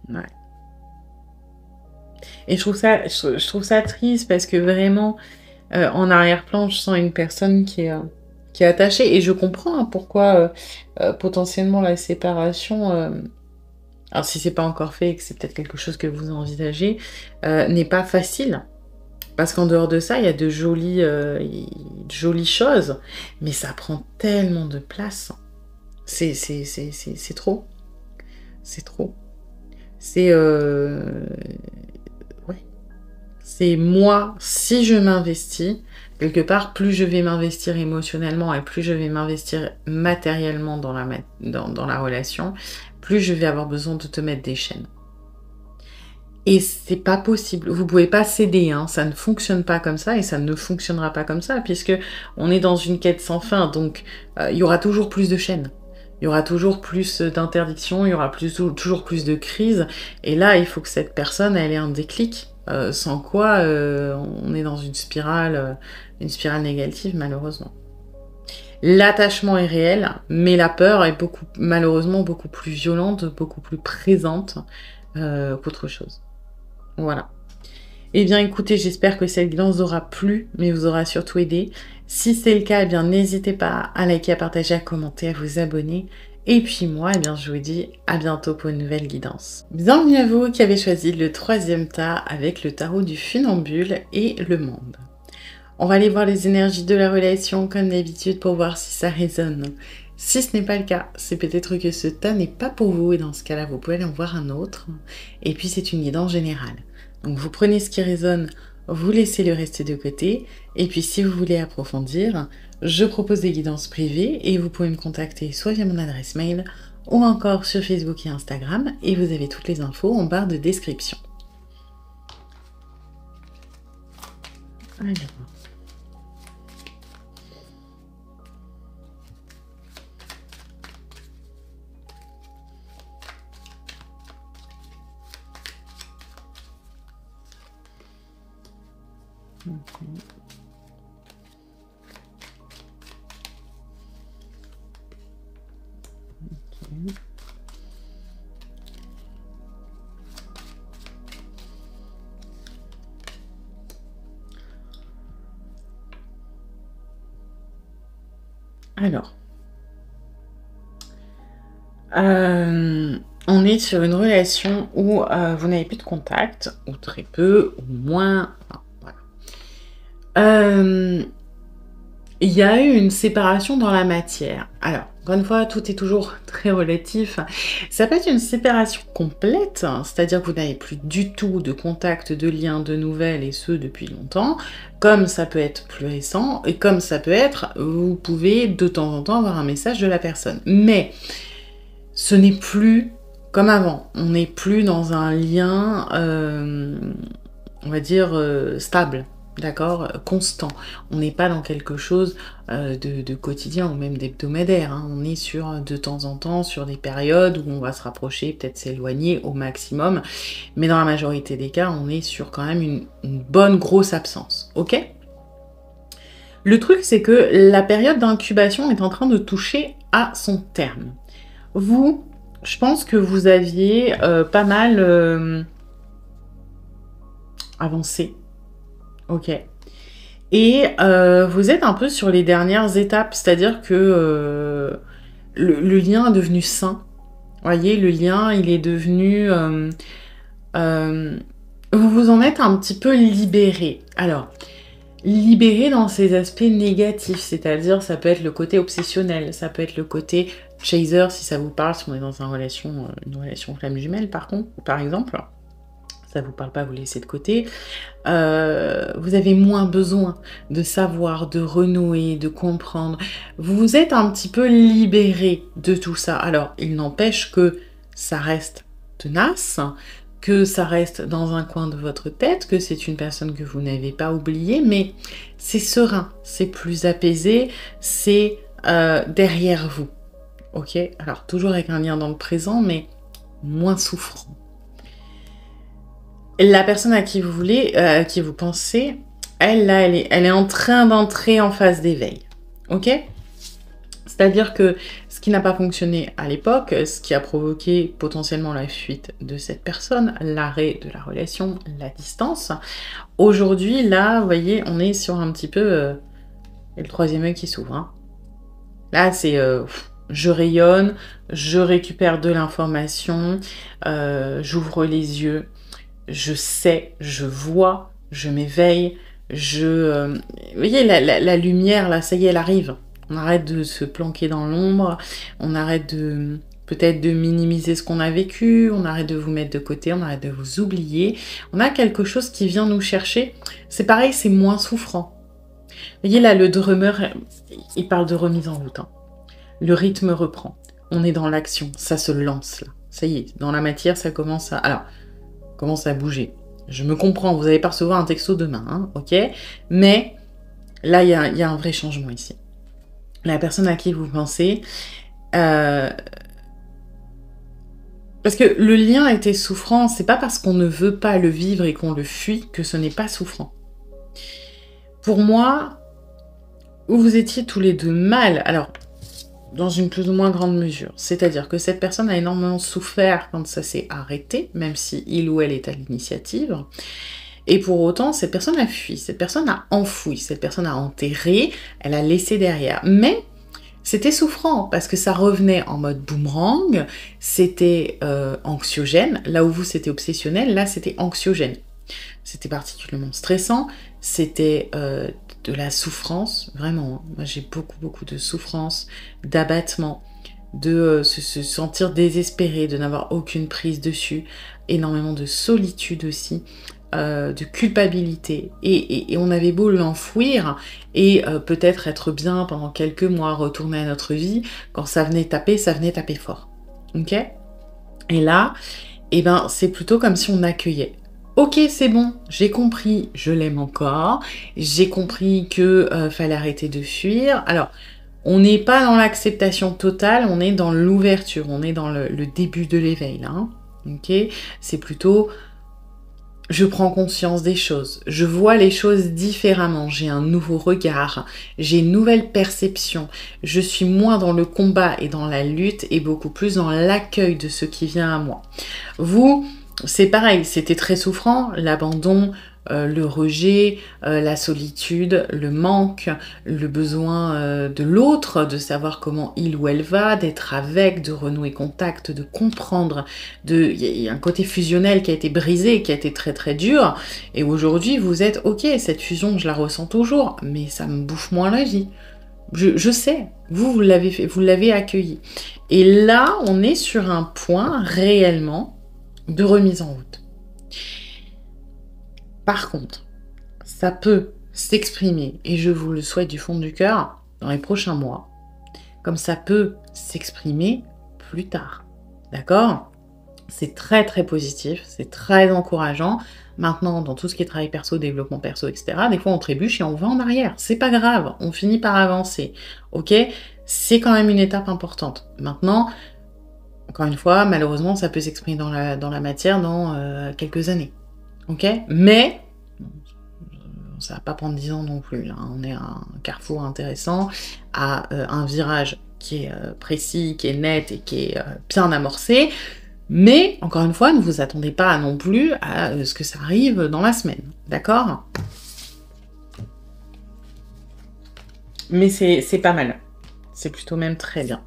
Ouais. Et je trouve ça triste parce que vraiment, en arrière-plan, je sens une personne qui est attachée, et je comprends hein, pourquoi potentiellement la séparation, alors si c'est pas encore fait et que c'est peut-être quelque chose que vous envisagez, n'est pas facile. Parce qu'en dehors de ça, il y a de jolies choses, mais ça prend tellement de place. C'est trop. C'est trop. C'est... Ouais. C'est moi, si je m'investis, quelque part, plus je vais m'investir émotionnellement et plus je vais m'investir matériellement dans la relation, plus je vais avoir besoin de te mettre des chaînes. Et c'est pas possible. Vous pouvez pas céder, hein. Ça ne fonctionne pas comme ça et ça ne fonctionnera pas comme ça puisque on est dans une quête sans fin. Donc, il y aura toujours plus de chaînes. Il y aura toujours plus d'interdictions, il y aura toujours plus de crises. Et là, il faut que cette personne, elle ait un déclic. Sans quoi, on est dans une spirale négative, malheureusement. L'attachement est réel, mais la peur est malheureusement beaucoup plus violente, beaucoup plus présente qu'autre chose. Voilà. Eh bien, écoutez, j'espère que cette guidance vous aura plu, mais vous aura surtout aidé. Si c'est le cas, eh bien, n'hésitez pas à liker, à partager, à commenter, à vous abonner. Et puis moi, eh bien, je vous dis à bientôt pour une nouvelle guidance. Bienvenue à vous qui avez choisi le 3e tas avec le tarot du funambule et le monde. On va aller voir les énergies de la relation comme d'habitude pour voir si ça résonne. Si ce n'est pas le cas, c'est peut-être que ce tas n'est pas pour vous et dans ce cas-là, vous pouvez aller en voir un autre. Et puis, c'est une guidance générale. Donc, vous prenez ce qui résonne, vous laissez le reste de côté. Et puis, si vous voulez approfondir, je propose des guidances privées et vous pouvez me contacter soit via mon adresse mail ou encore sur Facebook et Instagram. Et vous avez toutes les infos en barre de description. Alors. Alors, on est sur une relation où vous n'avez plus de contact, ou très peu, ou moins. Enfin, voilà. Il y a eu une séparation dans la matière. Alors, encore une fois, tout est toujours très relatif. Ça peut être une séparation complète, c'est-à-dire que vous n'avez plus du tout de contact, de lien, de nouvelles, et ce depuis longtemps, comme ça peut être plus récent, et comme ça peut être, vous pouvez de temps en temps avoir un message de la personne. Mais ce n'est plus comme avant. On n'est plus dans un lien, on va dire, stable. D'accord, constant. On n'est pas dans quelque chose de quotidien ou même d'hebdomadaire. Hein. On est sur de temps en temps, sur des périodes où on va se rapprocher, peut-être s'éloigner au maximum. Mais dans la majorité des cas, on est sur quand même une bonne grosse absence. Ok ? Le truc, c'est que la période d'incubation est en train de toucher à son terme. Vous, je pense que vous aviez pas mal avancé. Ok. Et vous êtes un peu sur les dernières étapes, c'est-à-dire que le lien est devenu sain. Vous voyez, le lien, il est devenu... vous vous en êtes un petit peu libéré. Alors, libéré dans ses aspects négatifs, c'est-à-dire ça peut être le côté obsessionnel, ça peut être le côté chaser, si ça vous parle, si on est dans une relation flamme jumelle, par exemple. Ça vous parle pas, vous laissez de côté. Vous avez moins besoin de savoir, de renouer, de comprendre. Vous vous êtes un petit peu libéré de tout ça. Alors, il n'empêche que ça reste tenace, que ça reste dans un coin de votre tête, que c'est une personne que vous n'avez pas oubliée, mais c'est serein, c'est plus apaisé, c'est derrière vous. Ok ? Alors, toujours avec un lien dans le présent, mais moins souffrant. La personne à qui vous voulez, à qui vous pensez, elle est en train d'entrer en phase d'éveil. Ok ? C'est-à-dire que ce qui n'a pas fonctionné à l'époque, ce qui a provoqué potentiellement la fuite de cette personne, l'arrêt de la relation, la distance, aujourd'hui, là, vous voyez, on est sur un petit peu le 3e œil qui s'ouvre. Hein. Là, c'est... je rayonne, je récupère de l'information, j'ouvre les yeux, je sais, je vois, je m'éveille, vous voyez, la lumière, là, ça y est, elle arrive. On arrête de se planquer dans l'ombre, on arrête de peut-être de minimiser ce qu'on a vécu, on arrête de vous mettre de côté, on arrête de vous oublier. On a quelque chose qui vient nous chercher. C'est pareil, c'est moins souffrant. Vous voyez là, le drummer, il parle de remise en route. Hein. Le rythme reprend. On est dans l'action, ça se lance là. Ça y est, dans la matière, ça commence à bouger. Je me comprends, vous allez pas recevoir un texto demain, hein, ok? Mais là, il y a un vrai changement ici. La personne à qui vous pensez... parce que le lien était souffrant, c'est pas parce qu'on ne veut pas le vivre et qu'on le fuit que ce n'est pas souffrant. Pour moi, vous étiez tous les deux mal, alors dans une plus ou moins grande mesure. C'est-à-dire que cette personne a énormément souffert quand ça s'est arrêté, même si il ou elle est à l'initiative. Et pour autant, cette personne a fui, cette personne a enfoui, cette personne a enterré, elle a laissé derrière. Mais c'était souffrant parce que ça revenait en mode boomerang, c'était anxiogène. Là où vous, c'était obsessionnel, là, c'était anxiogène. C'était particulièrement stressant, c'était de la souffrance, vraiment. Moi, j'ai beaucoup de souffrance, d'abattement, de se sentir désespéré, de n'avoir aucune prise dessus, énormément de solitude aussi, de culpabilité. Et on avait beau l'enfouir et peut-être être bien pendant quelques mois, retourner à notre vie, quand ça venait taper fort. Ok ? Et là, eh ben, c'est plutôt comme si on accueillait. Ok, c'est bon, j'ai compris, je l'aime encore, j'ai compris que fallait arrêter de fuir. Alors, on n'est pas dans l'acceptation totale, on est dans l'ouverture, on est dans le début de l'éveil, là. Hein, ok ? C'est plutôt, je prends conscience des choses, je vois les choses différemment, j'ai un nouveau regard, j'ai une nouvelle perception, je suis moins dans le combat et dans la lutte et beaucoup plus dans l'accueil de ce qui vient à moi. Vous... C'est pareil, c'était très souffrant, l'abandon, le rejet, la solitude, le manque, le besoin de l'autre, de savoir comment il ou elle va, d'être avec, de renouer contact, de comprendre. Il y a un côté fusionnel qui a été brisé, qui a été très dur. Et aujourd'hui, vous êtes, ok, cette fusion, je la ressens toujours, mais ça me bouffe moins la vie. Je sais, vous l'avez fait, vous l'avez accueilli. Et là, on est sur un point réellement de remise en route. Par contre, ça peut s'exprimer, et je vous le souhaite du fond du cœur, dans les prochains mois, comme ça peut s'exprimer plus tard. D'accord ? C'est très positif, c'est très encourageant. Maintenant, dans tout ce qui est travail perso, développement perso, etc., des fois on trébuche et on va en arrière. C'est pas grave, on finit par avancer. Ok ? C'est quand même une étape importante. Maintenant, encore une fois, malheureusement, ça peut s'exprimer dans la matière dans quelques années. Ok ? Mais, ça va pas prendre 10 ans non plus. Là. On est à un carrefour intéressant, à un virage qui est précis, qui est net et qui est bien amorcé. Mais, encore une fois, ne vous attendez pas non plus à ce que ça arrive dans la semaine. D'accord ? Mais c'est pas mal. C'est plutôt même très bien.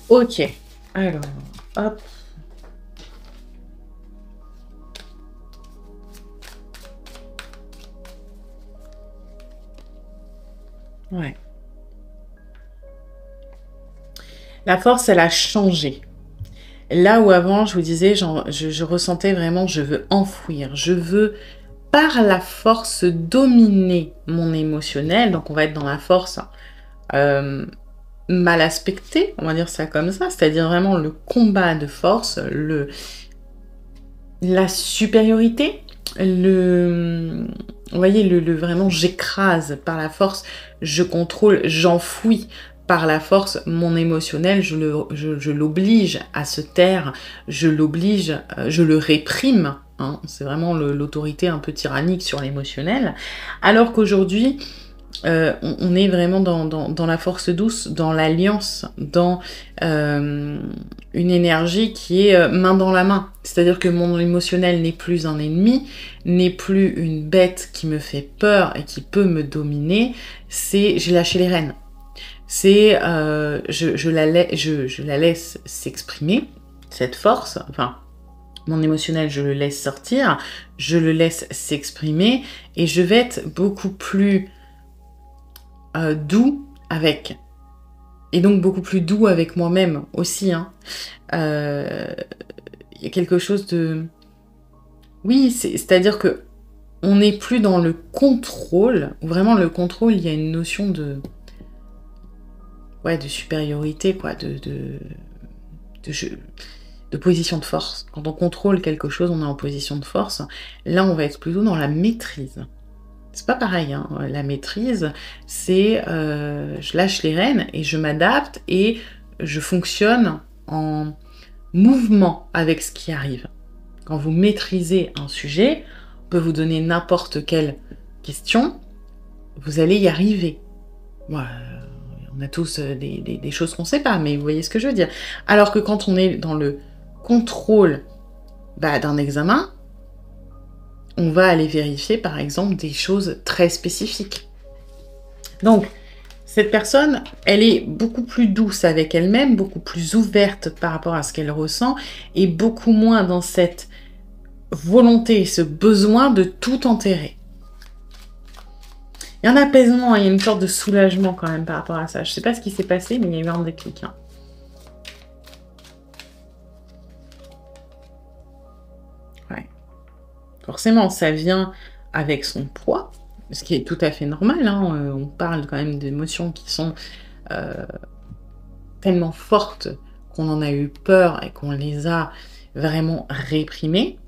Ok. Alors, hop. Ouais. La force, elle a changé. Là où avant, je vous disais, je ressentais vraiment, je veux enfouir, je veux par la force dominer mon émotionnel. Donc, on va être dans la force mal aspectée, on va dire ça comme ça, c'est-à-dire vraiment le combat de force, la supériorité, vous voyez, vraiment j'écrase par la force, je contrôle, j'enfouis par la force mon émotionnel, je l'oblige à se taire, je l'oblige, je le réprime, hein, c'est vraiment l'autorité un peu tyrannique sur l'émotionnel, alors qu'aujourd'hui, on est vraiment dans la force douce, dans l'alliance, dans une énergie qui est main dans la main. C'est-à-dire que mon émotionnel n'est plus un ennemi, n'est plus une bête qui me fait peur et qui peut me dominer. J'ai lâché les rênes. C'est je la laisse s'exprimer, cette force, enfin mon émotionnel, je le laisse sortir, je le laisse s'exprimer et je vais être beaucoup plus doux avec Et donc beaucoup plus doux avec moi-même aussi. Hein. Il y a quelque chose de... Oui, c'est-à-dire que on n'est plus dans le contrôle. Vraiment, le contrôle, il y a une notion de... Ouais, de supériorité, quoi, de position de force. Quand on contrôle quelque chose, on est en position de force. Là, on va être plutôt dans la maîtrise. C'est pas pareil, hein. La maîtrise, c'est je lâche les rênes et je m'adapte et je fonctionne en mouvement avec ce qui arrive. Quand vous maîtrisez un sujet, on peut vous donner n'importe quelle question, vous allez y arriver. Ouais, on a tous des choses qu'on ne sait pas, mais vous voyez ce que je veux dire. Alors que quand on est dans le contrôle d'un examen, on va aller vérifier, par exemple, des choses très spécifiques. Donc, cette personne, elle est beaucoup plus douce avec elle-même, beaucoup plus ouverte par rapport à ce qu'elle ressent, et beaucoup moins dans cette volonté, ce besoin de tout enterrer. Il y a un apaisement, il y a une sorte de soulagement quand même par rapport à ça. Je ne sais pas ce qui s'est passé, mais il y a eu un déclic. Hein. Ouais. Forcément, ça vient avec son poids, ce qui est tout à fait normal. Hein. On parle quand même d'émotions qui sont tellement fortes qu'on en a eu peur et qu'on les a vraiment réprimées.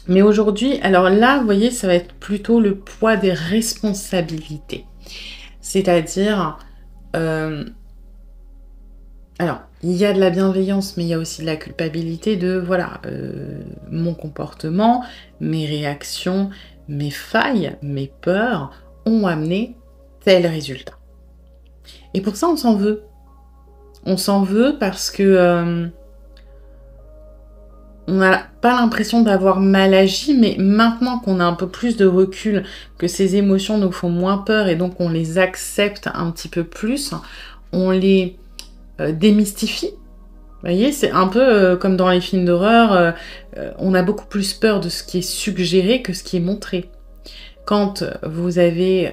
Mais aujourd'hui, alors là, vous voyez, ça va être plutôt le poids des responsabilités. C'est-à-dire, alors, il y a de la bienveillance, mais il y a aussi de la culpabilité de, voilà, mon comportement, mes réactions, mes failles, mes peurs ont amené tel résultat. Et pour ça, on s'en veut. On s'en veut parce que on n'a pas l'impression d'avoir mal agi, mais maintenant qu'on a un peu plus de recul, que ces émotions nous font moins peur et donc on les accepte un petit peu plus, on les démystifie. Vous voyez, c'est un peu comme dans les films d'horreur, on a beaucoup plus peur de ce qui est suggéré que ce qui est montré. Quand vous avez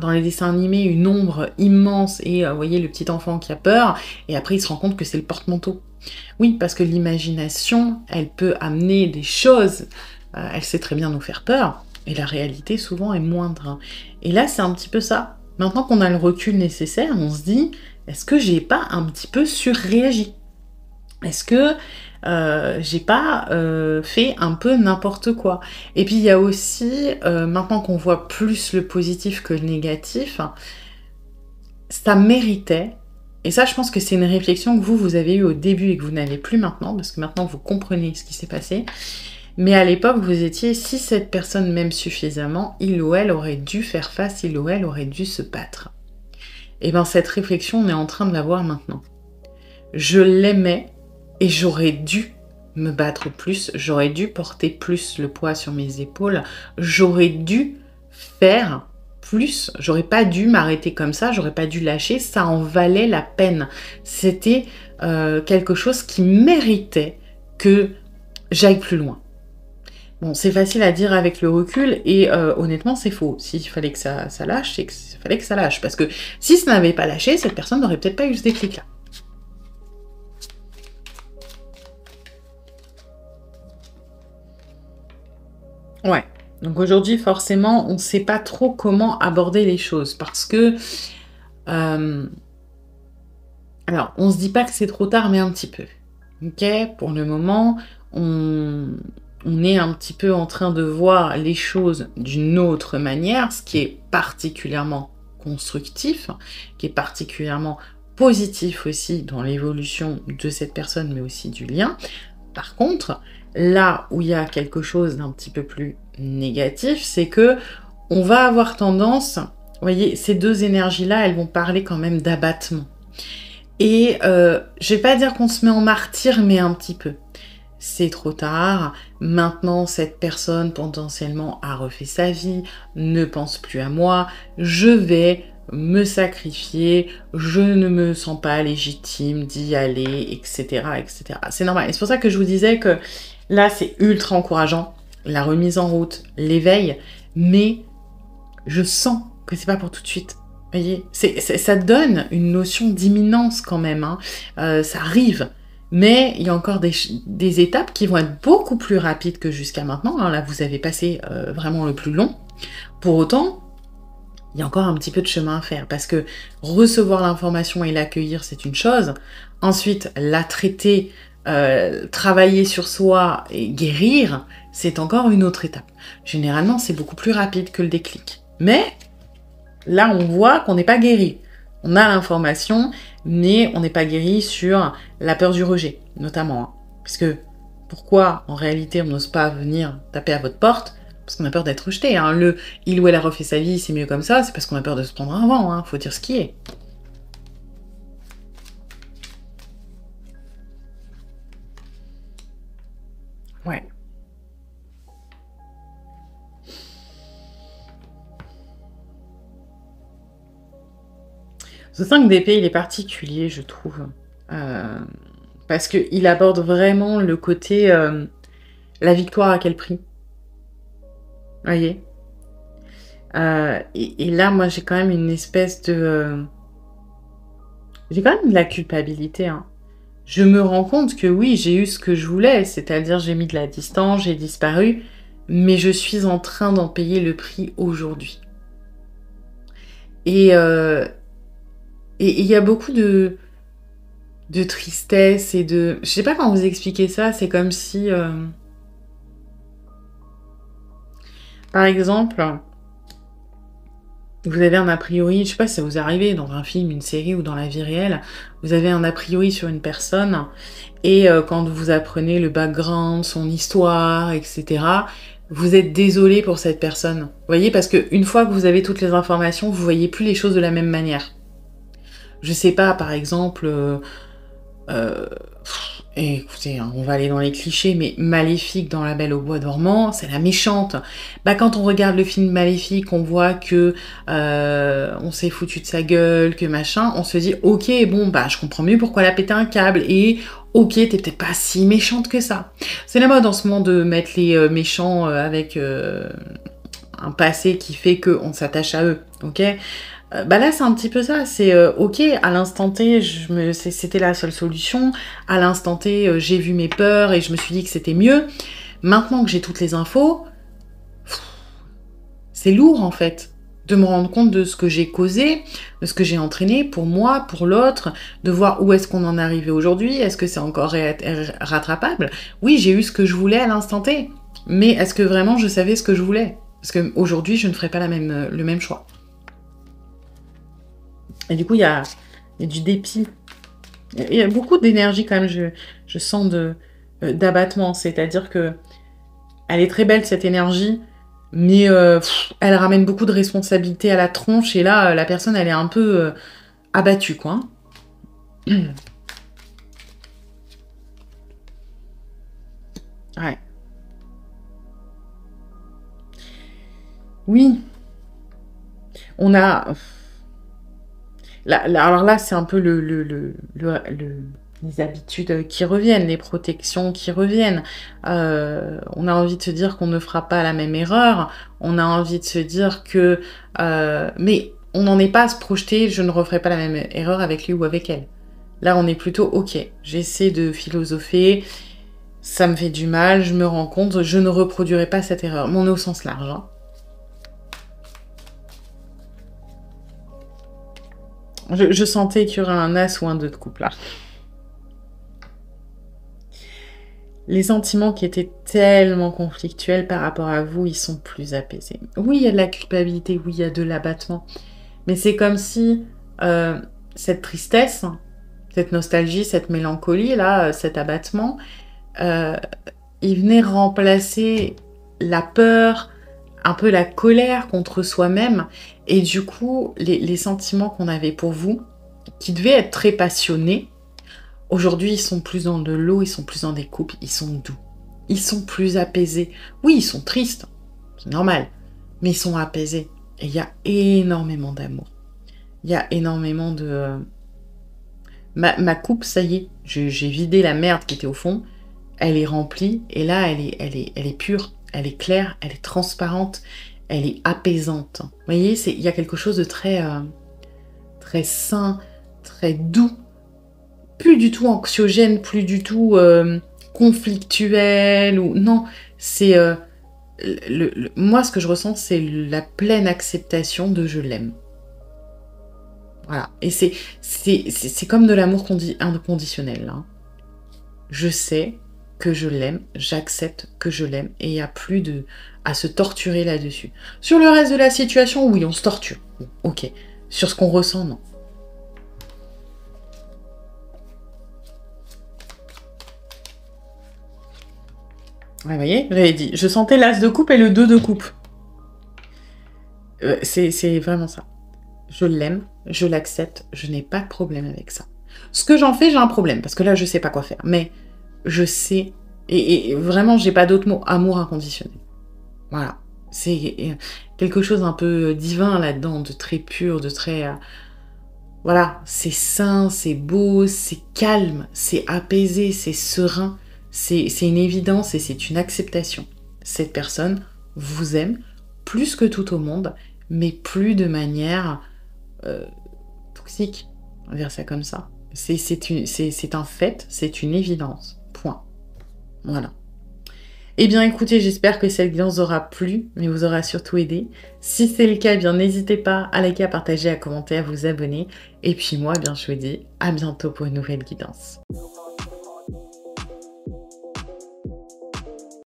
dans les dessins animés une ombre immense et vous voyez le petit enfant qui a peur, et après il se rend compte que c'est le porte-manteau. Oui, parce que l'imagination, elle peut amener des choses, elle sait très bien nous faire peur, et la réalité souvent est moindre. Et là, c'est un petit peu ça. Maintenant qu'on a le recul nécessaire, on se dit, est-ce que j'ai pas un petit peu surréagi ? Est-ce que j'ai pas fait un peu n'importe quoi? Et puis il y a aussi, maintenant qu'on voit plus le positif que le négatif, ça méritait. Et ça, je pense que c'est une réflexion que vous avez eue au début et que vous n'avez plus maintenant, parce que maintenant, vous comprenez ce qui s'est passé. Mais à l'époque, vous étiez, si cette personne m'aime suffisamment, il ou elle aurait dû faire face, il ou elle aurait dû se battre. Et bien, cette réflexion, on est en train de la voir maintenant. Je l'aimais et j'aurais dû me battre plus, j'aurais dû porter plus le poids sur mes épaules, j'aurais dû faire plus, j'aurais pas dû m'arrêter comme ça, j'aurais pas dû lâcher, ça en valait la peine. C'était quelque chose qui méritait que j'aille plus loin. Bon, c'est facile à dire avec le recul et honnêtement, c'est faux. S'il fallait que ça lâche, c'est qu'il fallait que ça lâche. Parce que si ça n'avait pas lâché, cette personne n'aurait peut-être pas eu ce déclic-là. Ouais. Donc aujourd'hui, forcément, on ne sait pas trop comment aborder les choses parce que... alors, on ne se dit pas que c'est trop tard, mais un petit peu. Ok ? Pour le moment, on est un petit peu en train de voir les choses d'une autre manière, ce qui est particulièrement constructif, qui est particulièrement positif aussi dans l'évolution de cette personne, mais aussi du lien. Par contre, là où il y a quelque chose d'un petit peu plus négatif, c'est que on va avoir tendance, vous voyez, ces deux énergies-là, elles vont parler quand même d'abattement. Et je vais pas dire qu'on se met en martyr, mais un petit peu. C'est trop tard, maintenant cette personne potentiellement a refait sa vie, ne pense plus à moi, je vais me sacrifier, je ne me sens pas légitime d'y aller, etc., etc. C'est normal. Et c'est pour ça que je vous disais que là, c'est ultra encourageant, la remise en route, l'éveil, mais je sens que c'est pas pour tout de suite. Voyez, ça donne une notion d'imminence quand même, hein. Ça arrive. Mais il y a encore des étapes qui vont être beaucoup plus rapides que jusqu'à maintenant, hein. Là, vous avez passé vraiment le plus long. Pour autant, il y a encore un petit peu de chemin à faire parce que recevoir l'information et l'accueillir, c'est une chose. Ensuite, la traiter, travailler sur soi et guérir, c'est encore une autre étape. Généralement, c'est beaucoup plus rapide que le déclic. Mais là, on voit qu'on n'est pas guéri. On a l'information, mais on n'est pas guéri sur la peur du rejet, notamment. Hein. Parce que pourquoi, en réalité, on n'ose pas venir taper à votre porte? Parce qu'on a peur d'être rejeté. Hein. Il ou elle a refait sa vie, c'est mieux comme ça, c'est parce qu'on a peur de se prendre un vent. Hein. Faut dire ce qui est. Ouais. Ce 5 d'épée, il est particulier, je trouve. Parce qu'il aborde vraiment le côté la victoire à quel prix. Voyez. Et là, moi, j'ai quand même une espèce de... j'ai quand même de la culpabilité. Hein. Je me rends compte que oui, j'ai eu ce que je voulais, c'est-à-dire j'ai mis de la distance, j'ai disparu, mais je suis en train d'en payer le prix aujourd'hui. Et il y a beaucoup de tristesse et de... Je sais pas comment vous expliquer ça, c'est comme si... Par exemple, vous avez un a priori, je sais pas si ça vous arrive dans un film, une série ou dans la vie réelle, vous avez un a priori sur une personne et quand vous apprenez le background, son histoire, etc., vous êtes désolé pour cette personne. Vous voyez, parce qu'une fois que vous avez toutes les informations, vous voyez plus les choses de la même manière. Je sais pas, par exemple... et écoutez, hein, on va aller dans les clichés, mais Maléfique dans La Belle au bois dormant, c'est la méchante. Bah, quand on regarde le film Maléfique, on voit que on s'est foutu de sa gueule, que machin, on se dit ok, bon bah je comprends mieux pourquoi elle a pété un câble et ok, t'es peut-être pas si méchante que ça. C'est la mode en ce moment de mettre les méchants avec un passé qui fait qu'on s'attache à eux, ok. Bah là, c'est un petit peu ça. C'est ok, à l'instant T, c'était la seule solution. À l'instant T, j'ai vu mes peurs et je me suis dit que c'était mieux. Maintenant que j'ai toutes les infos, c'est lourd en fait de me rendre compte de ce que j'ai causé, de ce que j'ai entraîné pour moi, pour l'autre, de voir où est-ce qu'on en est arrivé aujourd'hui. Est-ce que c'est encore rattrapable? Oui, j'ai eu ce que je voulais à l'instant T, mais est-ce que vraiment je savais ce que je voulais? Parce qu'aujourd'hui, je ne ferai pas le même choix. Et du coup, il y a du dépit. Il y a beaucoup d'énergie quand même, je sens d'abattement. C'est-à-dire que elle est très belle, cette énergie, mais elle ramène beaucoup de responsabilités à la tronche. Et là, la personne, elle est un peu abattue, quoi. Ouais. Oui. On a... alors là, c'est un peu les habitudes qui reviennent, les protections qui reviennent. On a envie de se dire qu'on ne fera pas la même erreur. On a envie de se dire que... mais on n'en est pas à se projeter, je ne referai pas la même erreur avec lui ou avec elle. Là, on est plutôt, ok, j'essaie de philosopher, ça me fait du mal, je me rends compte, je ne reproduirai pas cette erreur. Mais on est au sens large, hein. Je sentais qu'il y aurait un as ou un 2 de couple là. Les sentiments qui étaient tellement conflictuels par rapport à vous, ils sont plus apaisés. Oui, il y a de la culpabilité, oui, il y a de l'abattement. Mais c'est comme si cette tristesse, cette nostalgie, cette mélancolie, là, cet abattement, il venait remplacer la peur, un peu la colère contre soi-même. Et du coup, les sentiments qu'on avait pour vous, qui devaient être très passionnés, aujourd'hui, ils sont plus dans de l'eau, ils sont plus dans des coupes, ils sont doux. Ils sont plus apaisés. Oui, ils sont tristes, c'est normal, mais ils sont apaisés. Et il y a énormément d'amour. Il y a énormément de... Ma coupe, ça y est, j'ai vidé la merde qui était au fond, elle est remplie, et là, elle est pure, elle est claire, elle est transparente, elle est apaisante. Vous voyez, il y a quelque chose de très très sain, très doux, plus du tout anxiogène, plus du tout conflictuel, ou non, c'est moi ce que je ressens, c'est la pleine acceptation de je l'aime. Voilà, et c'est comme de l'amour inconditionnel, là. Je sais que je l'aime, j'accepte que je l'aime, et il n'y a plus à se torturer là-dessus. Sur le reste de la situation, oui, on se torture. Ok. Sur ce qu'on ressent, non. Ouais, vous voyez, j'avais dit. Je sentais l'as de coupe et le 2 de coupe. C'est vraiment ça. Je l'aime, je l'accepte, je n'ai pas de problème avec ça. Ce que j'en fais, j'ai un problème, parce que là, je sais pas quoi faire. Mais je sais, et vraiment, j'ai pas d'autre mot, amour inconditionnel. Voilà. C'est quelque chose un peu divin là-dedans, de très pur, de très... voilà, c'est sain, c'est beau, c'est calme, c'est apaisé, c'est serein. C'est une évidence et c'est une acceptation. Cette personne vous aime plus que tout au monde, mais plus de manière toxique, on va dire ça comme ça. C'est un fait, c'est une évidence. Point. Voilà. Eh bien écoutez, j'espère que cette guidance vous aura plu, mais vous aura surtout aidé. Si c'est le cas, eh bien n'hésitez pas à liker, à partager, à commenter, à vous abonner. Et puis moi, eh bien je vous dis à bientôt pour une nouvelle guidance.